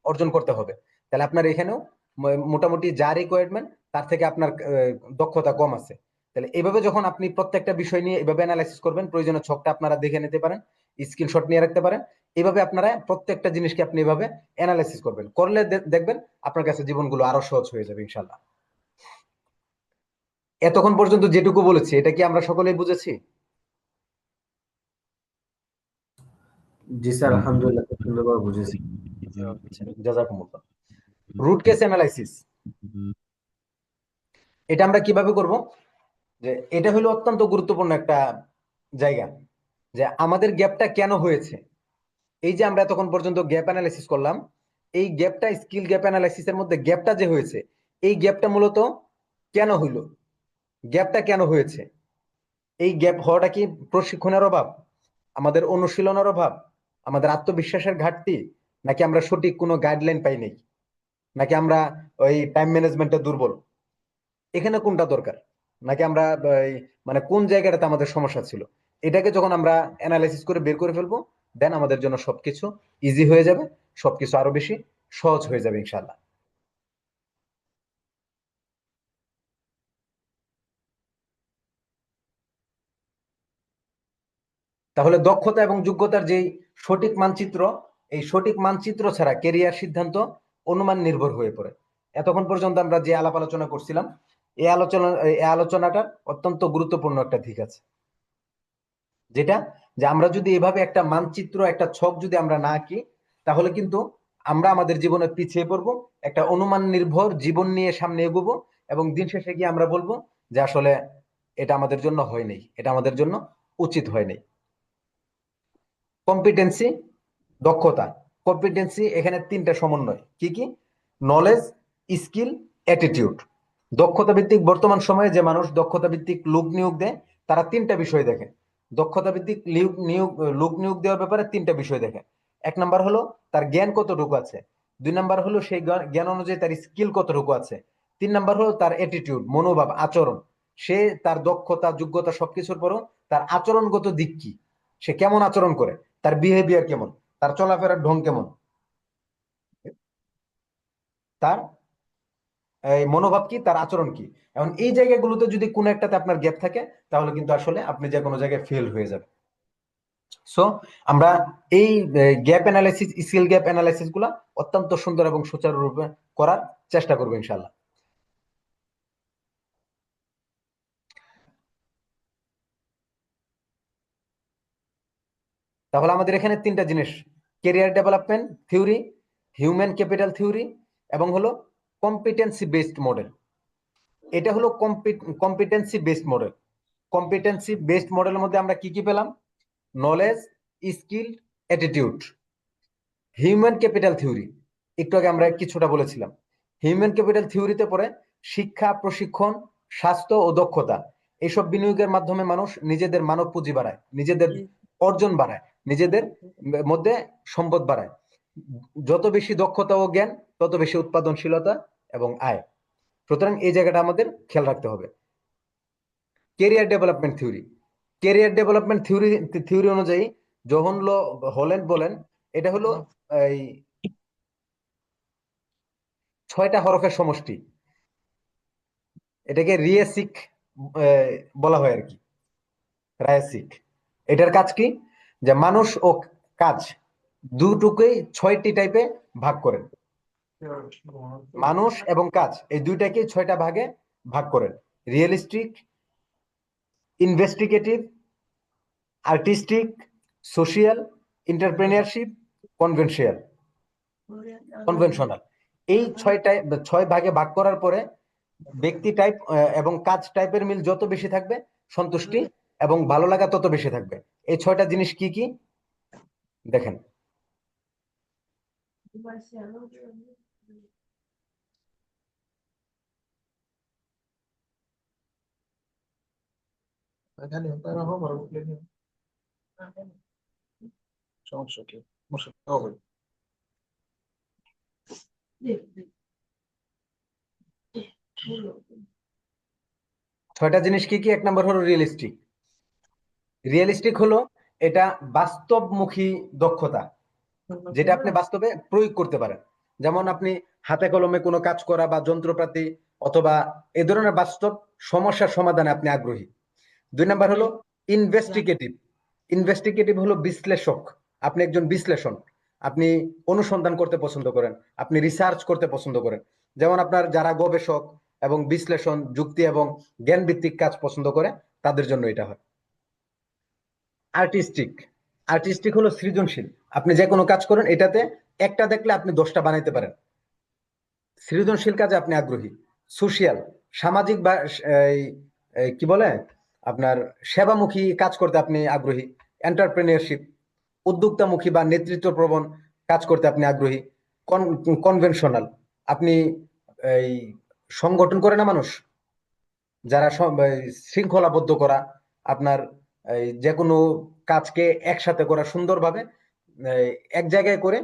অর্জন করতে হবে। তাহলে আপনার এখানেও মোটামুটি যা রিকোয়ারমেন্ট তার থেকে আপনার দক্ষতা কম আছে। তাহলে এইভাবে যখন আপনি প্রত্যেকটা বিষয় নিয়ে এভাবে অ্যানালাইসিস করবেন, প্রয়োজনীয় ছকটা আপনারা দেখে নিতে পারেন, স্ক্রিনশট নিয়ে রাখতে পারেন। এইভাবে আপনারা প্রত্যেকটা জিনিসকে আপনি এভাবে অ্যানালাইসিস করবেন, করলে দেখবেন আপনার কাছে জীবনগুলো আরো সহজ হয়ে যাবে ইনশাল্লাহ। এতক্ষণ পর্যন্ত যেটুকু বলেছি এটা কি আমরা সকলেই বুঝেছি? জি স্যার, আলহামদুলিল্লাহ খুব সুন্দরভাবে বুঝেছি। জাযাকুমুল্লাহ। রুট কেস অ্যানালাইসিস এটা আমরা কিভাবে করব? যে এটা হলো অত্যন্ত গুরুত্বপূর্ণ একটা জায়গা, যে আমাদের গ্যাপটা কেন হয়েছে। এই যে আমরা এতক্ষণ পর্যন্ত গ্যাপ অ্যানালাইসিস করলাম, এই গ্যাপটা স্কিল গ্যাপ অ্যানালাইসিসের মধ্যে গ্যাপটা যে হয়েছে, এই গ্যাপটা মূলত কেন হইল, গ্যাপটা কেন হয়েছে? এই গ্যাপ হওয়াটা কি প্রশিক্ষণের অভাব, আমাদের অনুশীলনের অভাব, আমাদের আত্মবিশ্বাসের ঘাটতি, নাকি আমরা সঠিক কোনো গাইডলাইন পাই নাই, নাকি আমরা ওই টাইম ম্যানেজমেন্টে দুর্বল? এখানে কোনটা দরকার? নাকি আমরা মানে কোন জায়গাটাতে আমাদের সমস্যা ছিল? এটাকে যখন আমরা অ্যানালাইসিস করে বের করে ফেলবো, দেন আমাদের জন্য সবকিছু ইজি হয়ে যাবে, সবকিছু আরো বেশি সহজ হয়ে যাবে ইনশাল্লাহ। তাহলে দক্ষতা এবং যোগ্যতার যে সঠিক মানচিত্র, এই সঠিক মানচিত্র ছাড়া কেরিয়ার সিদ্ধান্ত অনুমান নির্ভর হয়ে পড়ে। এতক্ষণ পর্যন্ত আমরা যে আলাপ আলোচনা করছিলাম, এই আলোচনাটার অত্যন্ত গুরুত্বপূর্ণ একটা দিক আছে, যেটা যে আমরা যদি এভাবে একটা মানচিত্র, একটা ছক যদি আমরা না আঁকি, তাহলে কিন্তু আমরা আমাদের জীবনে পিছিয়ে পড়বো, একটা অনুমান নির্ভর জীবন নিয়ে সামনে এগোবো, এবং দিন শেষে গিয়ে আমরা বলবো যে আসলে এটা আমাদের জন্য হয়নি, এটা আমাদের জন্য উচিত হয়নি। কম্পিটেন্সি, দক্ষতা। কম্পিটেন্সি এখানে 3টা সমন্বয়, কি কি? Knowledge, skill, attitude. দক্ষতা ভিত্তিক বর্তমান সময়ে যে মানুষ দক্ষতা ভিত্তিক লোক নিয়োগ দেয়, তারা 3টা বিষয় দেখে। দক্ষতা ভিত্তিক লোক নিয়োগ দেওয়ার ব্যাপারে 3টা বিষয় দেখে। 1 নাম্বার হলো তার জ্ঞান কতটুকু আছে, 2 নাম্বার হলো সেই জ্ঞান অনুযায়ী তার স্কিল কতটুকু আছে, 3 নাম্বার হলো তার অ্যাটিটিউড, মনোভাব, আচরণ। সে তার দক্ষতা যোগ্যতা সবকিছুর পরও তার আচরণগত দিক কি, সে কেমন আচরণ করে, তার বিহেভিয়ার কেমন, তার চলাফেরার ঢং কেমন, তার এই মনোভাব কি, তার আচরণ কি। এখন এই জায়গাগুলোতে যদি কোনো একটাতে আপনার গ্যাপ থাকে, তাহলে কিন্তু আসলে আপনি যে কোনো জায়গায় ফেল হয়ে যাবেন। সো আমরা এই gap analysis, skill gap analysis গুলা অত্যন্ত সুন্দর এবং সুচারুরূপে করার চেষ্টা করবো ইনশাল্লাহ। তাহলে আমাদের এখানে 3টা জিনিস: career development theory, human capital theory, এবং হলো কম্পিটেন্সি বেসড মডেল। এটা হলো competency based model. Competency based মডেলের মধ্যে আমরা কি কি পেলাম? Knowledge, skill, attitude. Human capital theory একটু আগে আমরা কিছুটা বলেছিলাম। হিউম্যান ক্যাপিটাল থিওরিতে পড়ে শিক্ষা, প্রশিক্ষণ, স্বাস্থ্য ও দক্ষতা, এইসব বিনিয়োগের মাধ্যমে মানুষ নিজেদের মানব পুঁজি বাড়ায়, নিজেদের অর্জন বাড়ায়, নিজেদের মধ্যে সম্পদ বাড়ায়। যত বেশি দক্ষতা ও জ্ঞান, তত বেশি উৎপাদনশীলতা এবং আয়। সুতরাং এই জায়গাটা আমাদের খেয়াল রাখতে হবে। Career development theory, career development theory অনুযায়ী জোহন হল্যান্ড বলেন, এটা হলো এই 6টা হরফের সমষ্টি। এটাকে রিয়েসিক বলা হয় আর কি, রায়াসিক। এটার কাজ কি? যে মানুষ ও কাজ দুটোকেই 6টি টাইপে ভাগ করেন। মানুষ এবং কাজ এই দুইটাকে 6টা ভাগে ভাগ করেন: realistic, investigative, artistic, social, entrepreneurship, conventional. এই 6 ভাগে ভাগ করার পরে ব্যক্তি টাইপ এবং কাজ টাইপের মিল যত বেশি থাকবে, সন্তুষ্টি এবং ভালো লাগা তত বেশি থাকবে। এই 6টা জিনিস কি কি দেখেন। ছয়টা জিনিস কি কি? 1 নম্বর হলো রিয়েলিস্টিক। রিয়েলিস্টিক হলো এটা বাস্তবমুখী দক্ষতা, যেটা আপনি বাস্তবে প্রয়োগ করতে পারেন। যেমন আপনি হাতে কলমে কোনো কাজ করা বা যন্ত্রপাতি অথবা এ ধরনের বাস্তব সমস্যার সমাধানে আপনি আগ্রহী। 2 নাম্বার হলো ইনভেস্টিগেটিভ। ইনভেস্টিগেটিভ হলো বিশ্লেষক। আপনি একজন বিশ্লেষণ, আপনি অনুসন্ধান করতে পছন্দ করেন, আপনি রিসার্চ করতে পছন্দ করেন। যেমন আপনার যারা গবেষক এবং বিশ্লেষণ, যুক্তি এবং জ্ঞান ভিত্তিক কাজ পছন্দ করে তাদের জন্য এটা হয়। আর্টিস্টিক। আর্টিস্টিক হলো সৃজনশীল। আপনি যে কোনো কাজ করেন, এটাতে একটা দেখলে আপনি 10টা বানাইতে পারেন। সৃজনশীল কাজে আপনি আগ্রহী। সোশিয়াল, সামাজিক বা এই এই কি বলে আপনার সেবামুখী কাজ করতে আপনি আগ্রহী। এন্টারপ্রেনিয়রশিপ, উদ্যোক্তামুখী বা নেতৃত্ব প্রবণ কাজ করতে আপনি আগ্রহী। কনভেনশনাল, আপনি এই সংগঠন করে না মানুষ, যারা এই শৃঙ্খলাবদ্ধ করা, আপনার এই যে কোনো কাজকে একসাথে করা সুন্দরভাবে, এই এক জায়গায় করে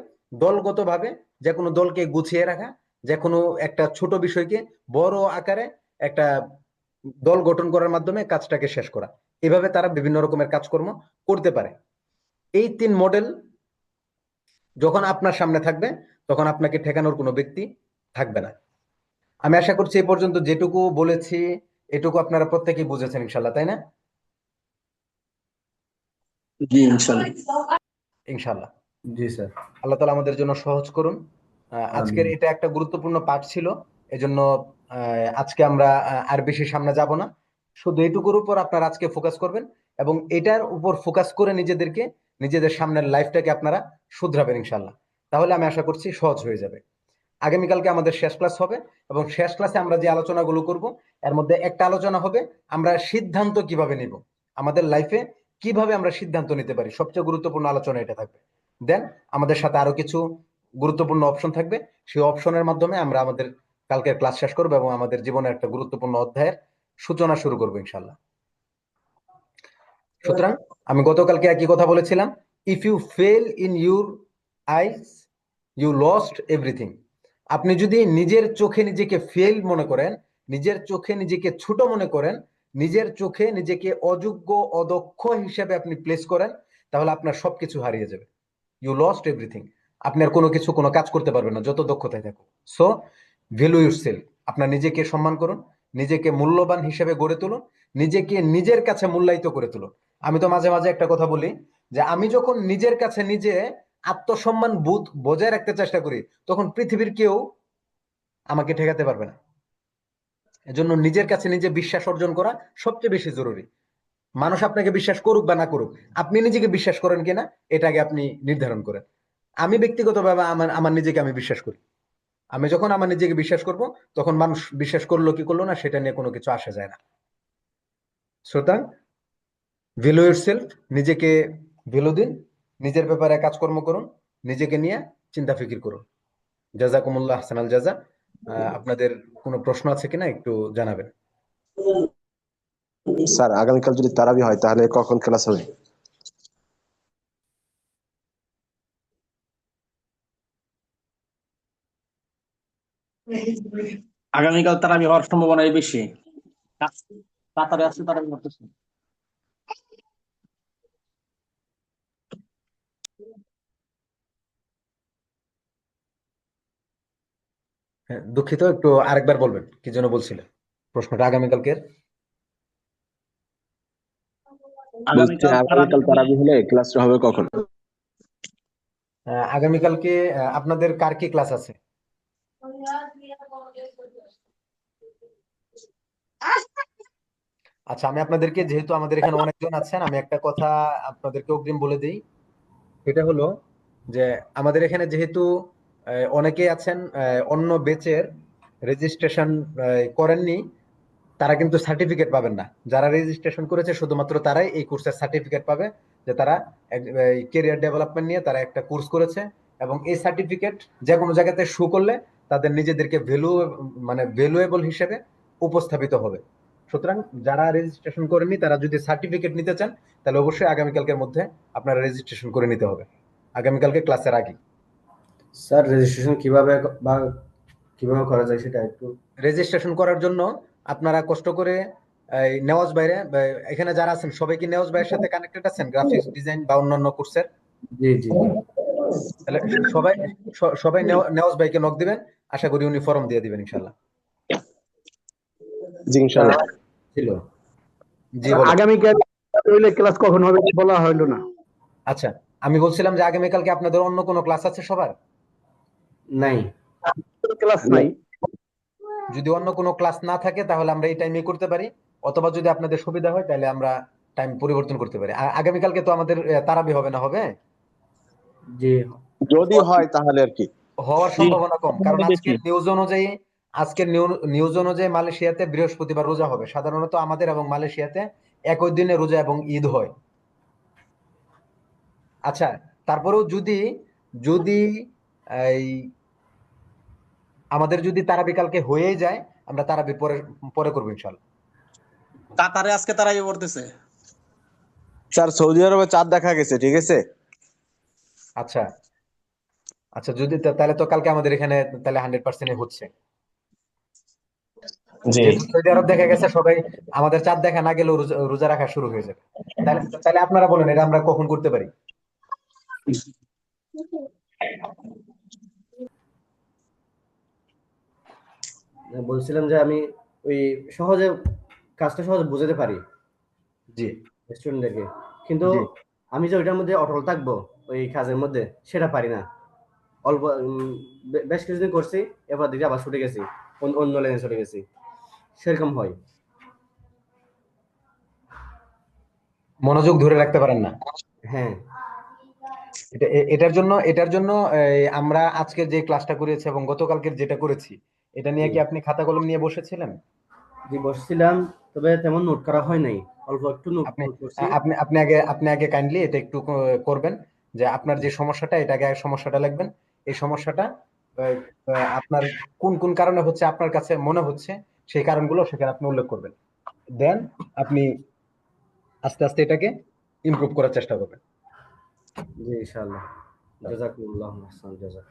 দলগতভাবে যে কোনো দলকে গুছিয়ে রাখা, যে কোনো একটা ছোট বিষয়কে বড় আকারে একটা দল গঠন করার মাধ্যমে কাজটাকে শেষ করা। এভাবে তারা বিভিন্ন রকমের কাজকর্ম করতে পারে। এই 3 মডেল যখন আপনার সামনে থাকবে, তখন আপনাকে ঠেকানোর কোনো ব্যক্তি থাকবে না। আমি আশা করছি এই পর্যন্ত যেটুকু বলেছি এটুকু আপনারা প্রত্যেকেই বুঝেছেন ইনশাল্লাহ, তাই না? জি ইনশাল্লাহ। ইনশাল্লাহ। জি স্যার। আল্লাহ তাআলা আমাদের জন্য সহজ করুন। আজকের আমিন। এটা একটা গুরুত্বপূর্ণ পাঠ ছিল, এজন্য আজকে আমরা আর বেশি সামনে যাব না। শুধু এইটুকুর উপর আপনারা আজকে ফোকাস করবেন এবং এটার উপর ফোকাস করে নিজেদের সামনের লাইফটাকে আপনারা শুধরাবেন ইনশাল্লাহ। তাহলে আমি আশা করছি সহজ হয়ে যাবে। আগামীকালকে আমাদের শেষ ক্লাস হবে এবং শেষ ক্লাসে আমরা যে আলোচনাগুলো করব, এর মধ্যে একটা আলোচনা হবে আমরা সিদ্ধান্ত কিভাবে নিব, আমাদের লাইফে কিভাবে আমরা সিদ্ধান্ত নিতে পারি। সবচেয়ে গুরুত্বপূর্ণ আলোচনা এটা থাকবে। দেন আমাদের সাথে আরো কিছু গুরুত্বপূর্ণ অপশন থাকবে, সেই অপশনের মাধ্যমে আমরা আমাদের কালকের ক্লাস শেষ করবো এবং আমাদের জীবনের একটা গুরুত্বপূর্ণ অধ্যায়ের সূচনা শুরু করবো ইনশাল্লাহ। সুতরাং আমি গতকালকে একই কথা বলেছিলাম, if you fail in your eyes you lost everything. আপনি যদি নিজের চোখে নিজেকে ফেল মনে করেন, নিজের চোখে নিজেকে ছোট মনে করেন, নিজের চোখে নিজেকে অযোগ্য অদক্ষ হিসেবে আপনি প্লেস করেন, তাহলে আপনার সবকিছু হারিয়ে যাবে। You lost everything. আপনি আর কোনো কাজ করতে পারবেন না যত দক্ষতায় থাকুক। So value yourself. আপনার নিজেকে সম্মান করুন, নিজেকে মূল্যবান হিসেবে গড়ে তুলুন, নিজেকে নিজের কাছে মূল্যায়িত করে তুলুন। আমি তো মাঝে মাঝে একটা কথা বলি যে আমি যখন নিজের কাছে নিজে আত্মসম্মান বোধ বজায় রাখতে চেষ্টা করি, তখন পৃথিবীর কেউ আমাকে ঠেকাতে পারবে না। এজন্য নিজের কাছে নিজে বিশ্বাস অর্জন করা সবচেয়ে বেশি জরুরি। মানুষ আপনাকে বিশ্বাস করুক বা না করুক, আপনি নিজেকে বিশ্বাস করেন কিনা এটা আগে আপনি নির্ধারণ করেন। আমি ব্যক্তিগতভাবে আমার আমার নিজেকে আমি বিশ্বাস করি। আমি যখন আমার নিজেকে বিশ্বাস করব, তখন মানুষ বিশ্বাস করলো কি করলো না সেটা নিয়ে কোনো কিছু আসে যায় না। সুতরাং ভ্যালু ইউরসেলফ, নিজেকে ভ্যালু দিন, নিজের ব্যাপারে কাজকর্ম করুন, নিজেকে নিয়ে চিন্তা ফিকির করুন। জাযাকুমুল্লাহ আহসানাল জাযা। আপনাদের কোনো প্রশ্ন আছে কিনা একটু জানাবেন। স্যার আগামীকাল যদি তারাবি হয় তাহলে কখন ক্লাস হবে? আগামীকাল তারাবি হওয়ার সম্ভাবনাই বেশি। কাতারে আসছে তারাবি করতেছে। হ্যাঁ, দুঃখিত, একটু আরেকবার বলবেন কি জন্য বলছিলেন প্রশ্নটা আগামীকালকে? বলছি আগামীকাল তারাবি আগামীকাল তারাবি হলে ক্লাসটা হবে কখন? আগামীকালকে আপনাদের কার কি ক্লাস আছে? আচ্ছা, আমি আপনাদেরকে, যেহেতু আমাদের এখানে অনেকজন আছেন, আমি একটা কথা আপনাদেরকে অগ্রিম বলে দিই। সেটা হলো যে আমাদের এখানে যেহেতু অনেকেই আছেন অন্য ব্যাচের রেজিস্ট্রেশন করেননি, তারা কিন্তু সার্টিফিকেট পাবেন না। যারা রেজিস্ট্রেশন করেছে শুধুমাত্র তারাই এই কোর্সের সার্টিফিকেট পাবে, যে তারা ক্যারিয়ার ডেভেলপমেন্ট নিয়ে তারা একটা কোর্স করেছে। এবং এই সার্টিফিকেট যে কোনো জায়গাতে শো করলে তাদের নিজেদেরকে মানে ভ্যালুয়েবল হিসেবে উপস্থাপিত হবে। সুতরাং যারা রেজিস্ট্রেশন করেনি তারা যদি সার্টিফিকেট নিতে চান তাহলে অবশ্যই আগামীকালকের মধ্যে আপনারা রেজিস্ট্রেশন করে নিতে হবে, আগামীকালকে ক্লাসের আগে। স্যার রেজিস্ট্রেশন কিভাবে করা যায় সেটা একটু। রেজিস্ট্রেশন করার জন্য আপনারা কষ্ট করে এই নেওয়াজ বাইরে এখানে যারা আছেন সবাই কি নেওয়াজ ভাইয়ের সাথে কানেক্টেড আছেন গ্রাফিক্স ডিজাইন বা অন্যান্য কোর্সের? জি জি তাহলে সবাই সবাই নেওয়াজ ভাইকে নক দিবেন, আশা করি উনি ফর্ম দিয়ে দিবেন ইনশাল্লাহ। জি ইনশাল্লাহ। ছিল। জি বলেন। আগামীকাল হইলে ক্লাস কখন হবে বলা হইলো না। আচ্ছা, আমি বলছিলাম যে আগামীকালকে আপনাদের অন্য কোনো ক্লাস আছে সবার? নাই। ক্লাস নাই। যদি অন্য কোনো ক্লাস না থাকে তাহলে আমরা এই টাইমে করতে পারি, অথবা যদি আপনাদের সুবিধা হয় তাহলে আমরা টাইম পরিবর্তন করতে পারি। আগামীকালকে তো আমাদের তারাবি হবে না? হবে। জি যদি হয় তাহলে আর কি। হওয়ার সম্ভাবনা কম, কারণ বেশি। আজকের নিউজ অনুযায়ী মালয়েশিয়াতে বৃহস্পতিবার রোজা হবে। সাধারণত আমাদের এবং মালয়েশিয়াতে একই দিনে রোজা এবং ঈদ হয়। আচ্ছা, তারপরেও যদি যদি এই আমাদের যদি তারাবি কালকে হয়েই যায়, আমরা তারাবি পরে পরে করবো ইনশাল্লাহ। কাতারে আজকে তারাই করতেছে। স্যার সৌদি আরবে চাঁদ দেখা গেছে, ঠিক আছে? আচ্ছা আচ্ছা, যদি তাহলে তো কালকে আমাদের এখানে তাহলে 100% হচ্ছে। জি। যেহেতু সৌদি আরব দেখা গেছে, সবাই আমাদের চাঁদ দেখা না গেলেও রোজা রাখা শুরু হয়ে যাবে। তাহলে তাহলে আপনারা বলেন এটা আমরা কখন করতে পারি? বলছিলাম যে আমি ওই কাজটা সহজে বুঝাতে পারি জি স্টুডেন্টদেরকে, কিন্তু জি। আমি যে ওইটার মধ্যে অটল থাকবো ওই কাজের মধ্যে সেটা পারি না। অল্প বেশ কিছুদিন করছি, এবার দিকে আবার ছুটে গেছি, অন্য লাইনে চলে গেছি, সেরকম হয়। মনোযোগ ধরে রাখতে পারেন না। হ্যাঁ এটার জন্য আমরা আজকে যে ক্লাসটা করেছি এবং গতকালকের যেটা করেছি, এটা নিয়ে কি আপনি খাতা কলম নিয়ে বসেছিলেন? জি বসছিলাম, তবে তেমন নোট করা হয় নাই, অল্প একটু নোট আপনি করছি। আপনি আগে কাইন্ডলি এটা একটু করবেন, যে আপনার যে সমস্যাটা, এটা আগে সমস্যাটা লিখবেন। এই সমস্যাটা আহ, আপনার কোন কোন কারণে হচ্ছে আপনার কাছে মনে হচ্ছে, সেই কারণগুলো সেখানে আপনি উল্লেখ করবেন। দেন আপনি আস্তে আস্তে এটাকে ইমপ্রুভ করার চেষ্টা করবেন। জি ইনশাআল্লাহ। জাযাকুমুল্লাহ আহসান জাযা।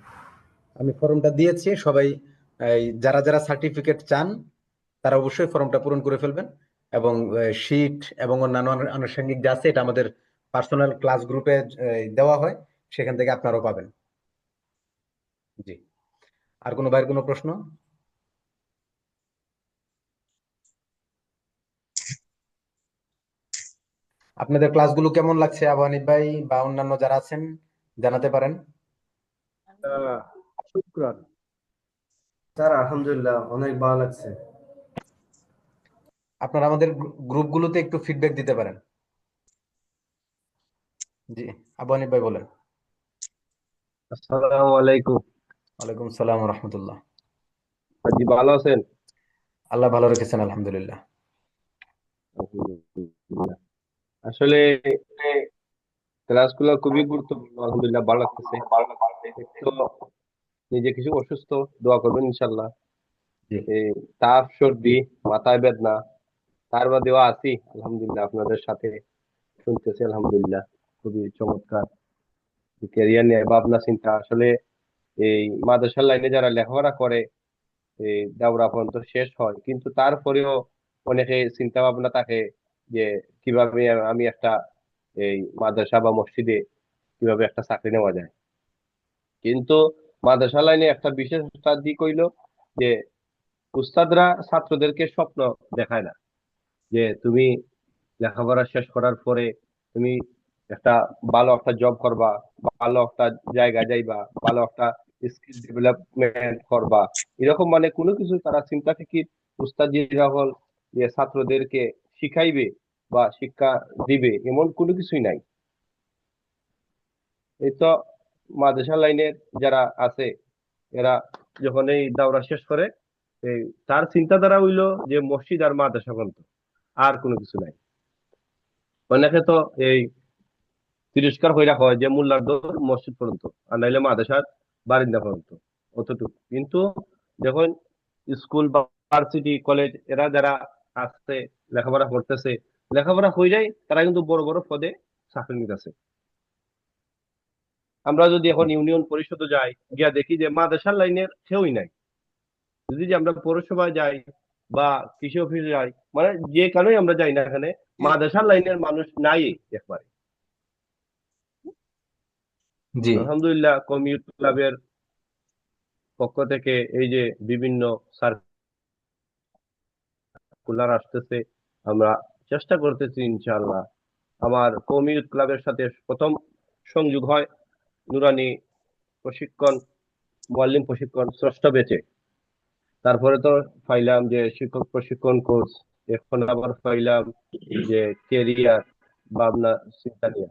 আমি ফর্মটা দিয়েছি, সবাই যারা যারা সার্টিফিকেট চান তারা অবশ্যই ফর্মটা পূরণ করে ফেলবেন। এবং শিট এবং অন্যান্য আনুষঙ্গিক যা আছে এটা আমাদের পার্সোনাল ক্লাস গ্রুপে দেওয়া হয়, সেখান থেকে আপনারাও পাবেন। জি। আর কোনো ভাইয়ের কোনো প্রশ্ন? আপনাদের ক্লাসগুলো কেমন লাগছে আবু হানিফ ভাই বা অন্যান্য যারা আছেন, জানাতে পারেন। শুক্রান। স্যার আলহামদুলিল্লাহ অনেক ভালো লাগছে। আপনারা আমাদের গ্রুপগুলোতে একটু ফিডব্যাক দিতে পারেন। জি, আবু হানিফ ভাই বলেন। আসসালামু আলাইকুম। ওয়ালাইকুম সালাম রহমতুল্লাহ। জি ভালো আছেন? আল্লাহ ভালো রেখেছেন আলহামদুলিল্লাহ। আলহামদুলিল্লাহ। আসলে ক্লাসগুলো খুবই গুরুত্বপূর্ণ, আলহামদুলিল্লাহ ভালো লাগতেছে। তো নিজে কিছু অসুস্থ, দোয়া করবেন ইনশাল্লাহ। জি এই তাপ সর্দি মাথায় বেদনা, তার বাদেও আছি আলহামদুলিল্লাহ আপনাদের সাথে শুনতেছি আলহামদুলিল্লাহ। খুবই চমৎকার ক্যারিয়ার নিয়ে ভাবনা চিন্তা। আসলে এই মাদ্রাসার লাইনে যারা লেখাপড়া করে এই দাওরা পর্যন্ত শেষ হয়, কিন্তু তারপরেও অনেকে চিন্তা ভাবনা থাকে যে কিভাবে আমি একটা এই মাদ্রাসা বা মসজিদে কিভাবে একটা চাকরি নেওয়া যায়। কিন্তু মাদ্রাসা লাইনে একটা বিশেষ একটা দিক হইলো যে উস্তাদরা ছাত্রদেরকে স্বপ্ন দেখায় না যে তুমি লেখাপড়া শেষ করার পরে তুমি একটা ভালো একটা জব করবা, ভালো একটা জায়গায় যাইবা, ভালো একটা স্কিল ডেভেলপমেন্ট করবা, এরকম মানে কোনো কিছু তারা চিন্তা থেকে উস্তাদ হল যে ছাত্রদেরকে শিখাইবে বা শিক্ষা দিবে এমন কোনো কিছুই নাই। এই তো মাদ্রাসা লাইনের যারা আছে এরা যখন এই দাওরা শেষ করে এই তার চিন্তাধারা হইলো যে মসজিদ আর মাদ্রাসা পর্যন্ত, আর কোনো কিছু নাই। অনেকে তো এই তিরস্কার হইরা হয় যে মোল্লার দৌড় মসজিদ পর্যন্ত, আর নাইলে মাদ্রাসার বারিন্দা পর্যন্ত, অতটুকু। কিন্তু যখন স্কুল বা ভার্সিটি কলেজ এরা যারা আসছে, লেখাপড়া করতেছে, লেখাপড়া হয়ে যায়, তারা কিন্তু বড় বড় পদে চাকরি নিতেছে। আমরা যদি এখন ইউনিয়ন পরিষদে যাই, গিয়া দেখি যে মাদ্রাসার লাইনের কেউই নাই। যদি যে আমরা পৌরসভায় যাই বা কৃষি অফিসে যাই, মানে যে কারণে আমরা যাই না, এখানে মাদ্রাসার লাইনের মানুষ নাই একবারে। জি আলহামদুলিল্লাহ কমিউনিটি ক্লাবের পক্ষ থেকে এই যে বিভিন্ন সার্কুলার আসতেছে, আমরা চেষ্টা করতেছি ইনশাআল্লাহ। আমার কমিউনিটি ক্লাবের সাথে প্রথম সংযোগ হয় নুরানি প্রশিক্ষণ, মুয়াল্লিম প্রশিক্ষণ ষষ্ঠ ব্যাচে। তারপরে তো পাইলাম যে শিক্ষক প্রশিক্ষণ কোর্স, এখন আবার পাইলাম যে কেরিয়ার ভাবনা চিন্তা নিয়ে।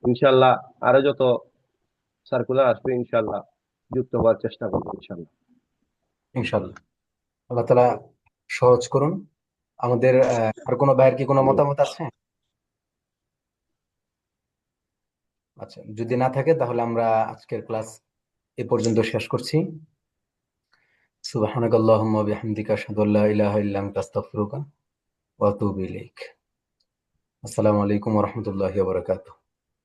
ইনশাল্লাহ আরো যত সার্কুলার আসবে ইনশাল্লাহ যুক্ত হওয়ার চেষ্টা করবো ইনশাল্লাহ। ইনশাল্লাহ, আল্লাহ তাআলা সহজ করুন। আমাদের আর কোনো ভাইয়ের কি কোনো মতামত আছে? আচ্ছা, যদি না থাকে তাহলে আমরা আজকের ক্লাস এ পর্যন্ত শেষ করছি। সুবহানাকাল্লাহুম্মা ওয়া বিহামদিকা আশহাদু আল্লা ইলাহা ইল্লা আনতা আস্তাগফিরুকা ওয়া আতুবু ইলাইক। আসসালামু আলাইকুম ওয়া রাহমাতুল্লাহি ওয়া বারাকাতুহু।